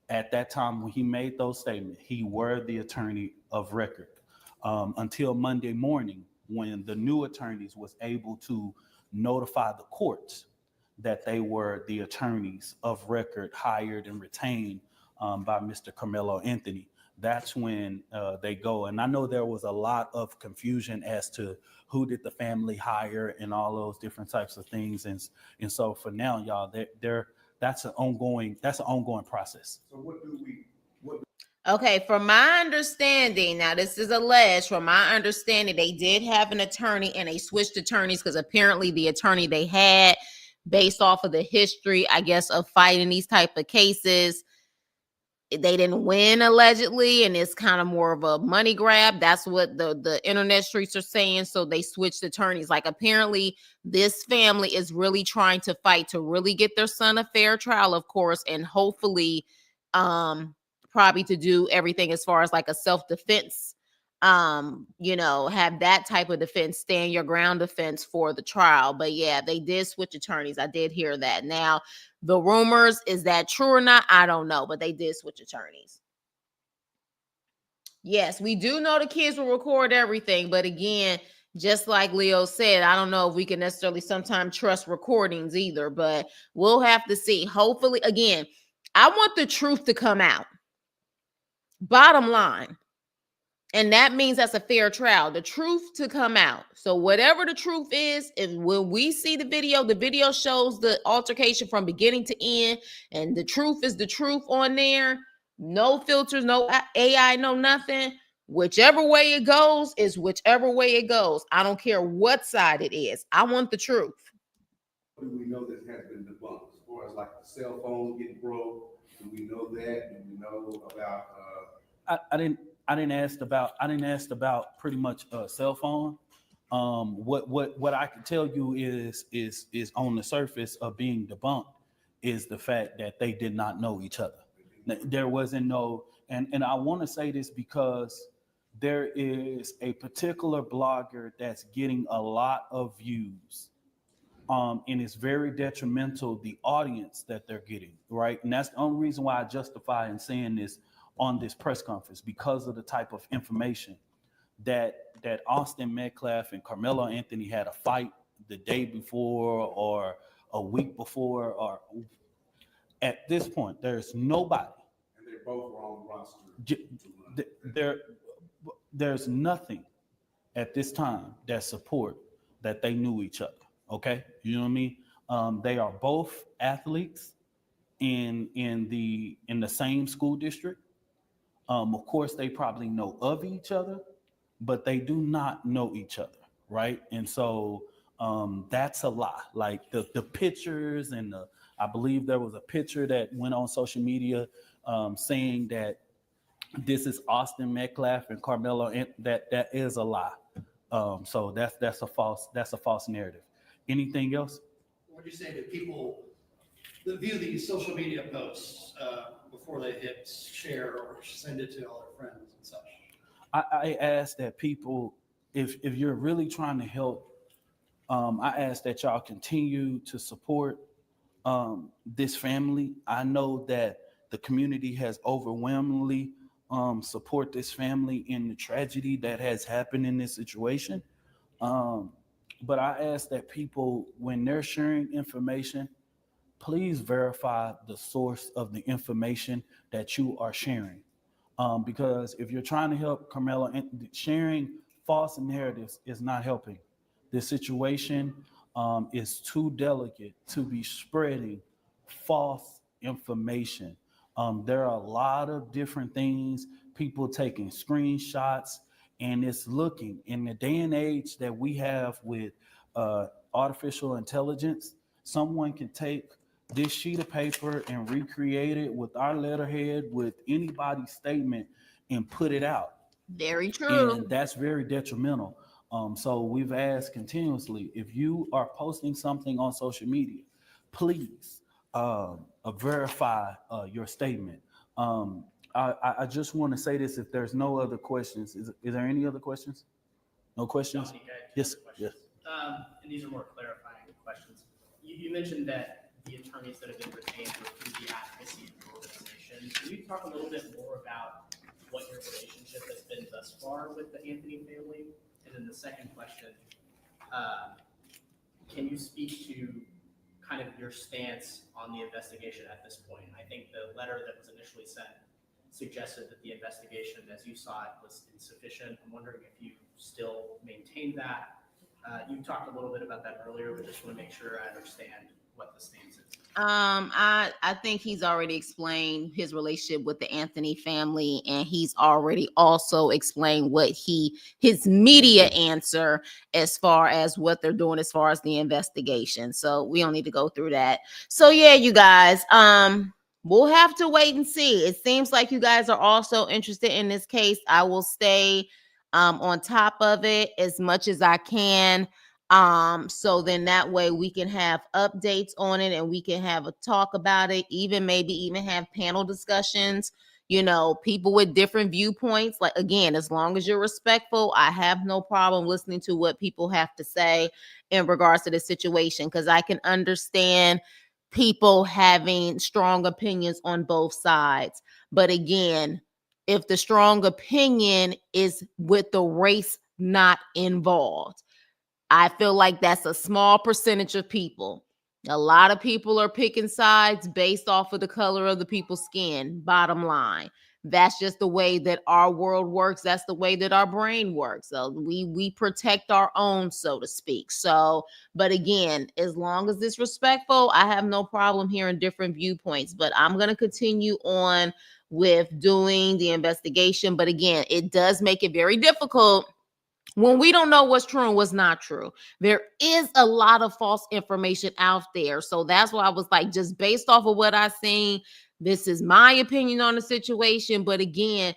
at that time when he made those statements, he were the attorney of record, until Monday morning when the new attorneys was able to notify the courts that they were the attorneys of record hired and retained, by Mr. Carmelo Anthony. That's when they go. And I know there was a lot of confusion as to who did the family hire and all those different types of things. And so for now, y'all, that's an ongoing process. So what Okay, from my understanding, now this is alleged, from my understanding, they did have an attorney and they switched attorneys because apparently the attorney they had, based off of the history, I guess, of fighting these type of cases, they didn't win allegedly, and it's kind of more of a money grab. That's what the internet streets are saying. So they switched attorneys. Like, apparently this family is really trying to fight to really get their son a fair trial, of course, and hopefully probably to do everything as far as like a self-defense, have that type of defense, stand your ground defense for the trial. But yeah, they did switch attorneys. I did hear that. Now, the rumors, is that true or not? I don't know, but they did switch attorneys. Yes, we do know the kids will record everything, but again, just like Leo said, I don't know if we can necessarily sometimes trust recordings either, but we'll have to see. Hopefully, again, I want the truth to come out. Bottom line. And that means that's a fair trial, the truth to come out. So whatever the truth is, if when we see the video shows the altercation from beginning to end, and the truth is the truth on there, no filters, no AI, no nothing. Whichever way it goes is whichever way it goes. I don't care what side it is. I want the truth. Do we know this has been debunked as far as like the cell phones getting broke? Do we know that? Do we know about? I didn't ask about pretty much a cell phone. What I can tell you is on the surface of being debunked is the fact that they did not know each other. There wasn't no, and I want to say this because there is a particular blogger that's getting a lot of views. And it's very detrimental the audience that they're getting, right? And that's the only reason why I justify in saying this on this press conference, because of the type of information that Austin Metcalf and Carmelo Anthony had a fight the day before or a week before, or at this point, there's nobody. And they're both wrong roster. There's nothing at this time that support that they knew each other. Okay, you know what I mean? They are both athletes in the same school district. Of course, they probably know of each other, but they do not know each other, right? And so that's a lie. Like the pictures and I believe there was a picture that went on social media saying that this is Austin Metcalf and Carmelo, and that is a lie. So that's a false narrative. Anything else? What do you say to people that view these social media posts before they hit share or send it to all their friends and such? I ask that people, if you're really trying to help, I ask that y'all continue to support this family. I know that the community has overwhelmingly support this family in the tragedy that has happened in this situation. But I ask that people, when they're sharing information, please verify the source of the information that you are sharing. Because if you're trying to help Carmelo, sharing false narratives is not helping. This situation is too delicate to be spreading false information. There are a lot of different things, people taking screenshots And it's looking, in the day and age that we have with artificial intelligence, someone can take this sheet of paper and recreate it with our letterhead, with anybody's statement, and put it out. Very true. And that's very detrimental. So we've asked continuously, if you are posting something on social media, please verify your statement. I just want to say this, if there's no other questions, is there any other questions? No questions? Dominique, I have two Yes, other questions. And these are more clarifying questions. You mentioned that the attorneys that have been retained were through the advocacy organization. Can you talk a little bit more about what your relationship has been thus far with the Anthony family? And then the second question, can you speak to kind of your stance on the investigation at this point? I think the letter that was initially sent suggested that the investigation, as you saw it, was insufficient. I'm wondering if you still maintain that. You talked a little bit about that earlier, but just want to make sure I understand what the stance is. I think he's already explained his relationship with the Anthony family, and he's already also explained what his media answer as far as what they're doing as far as the investigation. So we don't need to go through that. So yeah, you guys, we'll have to wait and see. It seems like you guys are also interested in this case. I will stay on top of it as much as I can. So then that way we can have updates on it and we can have a talk about it, maybe even have panel discussions, people with different viewpoints. Like, again, as long as you're respectful, I have no problem listening to what people have to say in regards to the situation, because I can understand people having strong opinions on both sides. But again, if the strong opinion is with the race not involved, I feel like that's a small percentage of people. A lot of people are picking sides based off of the color of the people's skin, bottom line. That's just the way that our world works. That's the way that our brain works. So we protect our own, so to speak. So, but again, as long as it's respectful, I have no problem hearing different viewpoints. But I'm going to continue on with doing the investigation. But again, it does make it very difficult when we don't know what's true and what's not true. There is a lot of false information out there. So that's why I was like, just based off of what I've seen, this is my opinion on the situation. But again,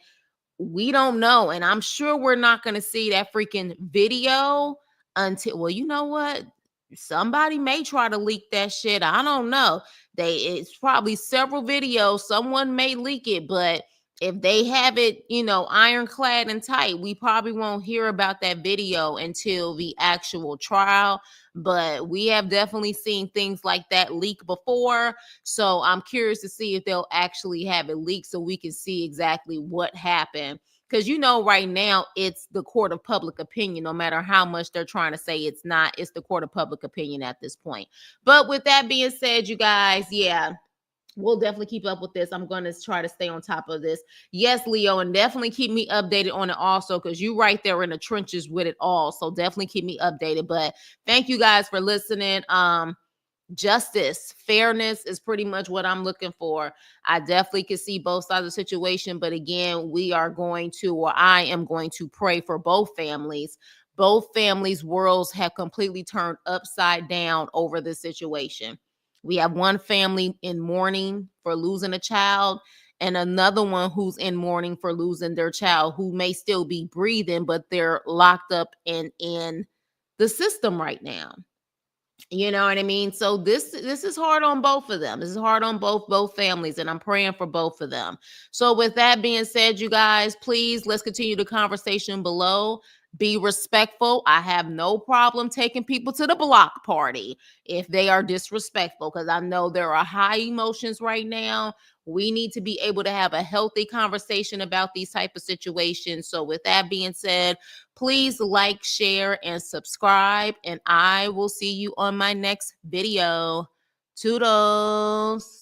we don't know. And I'm sure we're not going to see that freaking video until, well, you know what? Somebody may try to leak that shit. I don't know. It's probably several videos. Someone may leak it, but if they have it, ironclad and tight, we probably won't hear about that video until the actual trial. But we have definitely seen things like that leak before. So I'm curious to see if they'll actually have it leaked so we can see exactly what happened. Because, right now it's the court of public opinion. No matter how much they're trying to say it's not, it's the court of public opinion at this point. But with that being said, you guys, yeah, we'll definitely keep up with this. I'm going to try to stay on top of this. Yes, Leo, and definitely keep me updated on it also, because you right there in the trenches with it all. So definitely keep me updated. But thank you guys for listening. Justice, fairness is pretty much what I'm looking for. I definitely can see both sides of the situation. But again, I am going to pray for both families. Both families' worlds have completely turned upside down over this situation. We have one family in mourning for losing a child, and another one who's in mourning for losing their child, who may still be breathing, but they're locked up in the system right now. You know what I mean? So this is hard on both of them. This is hard on both families, and I'm praying for both of them. So with that being said, you guys, please, let's continue the conversation below. Be respectful. I have no problem taking people to the block party if they are disrespectful, because I know there are high emotions right now. We need to be able to have a healthy conversation about these type of situations. So with that being said, please like, share, and subscribe, and I will see you on my next video. Toodles.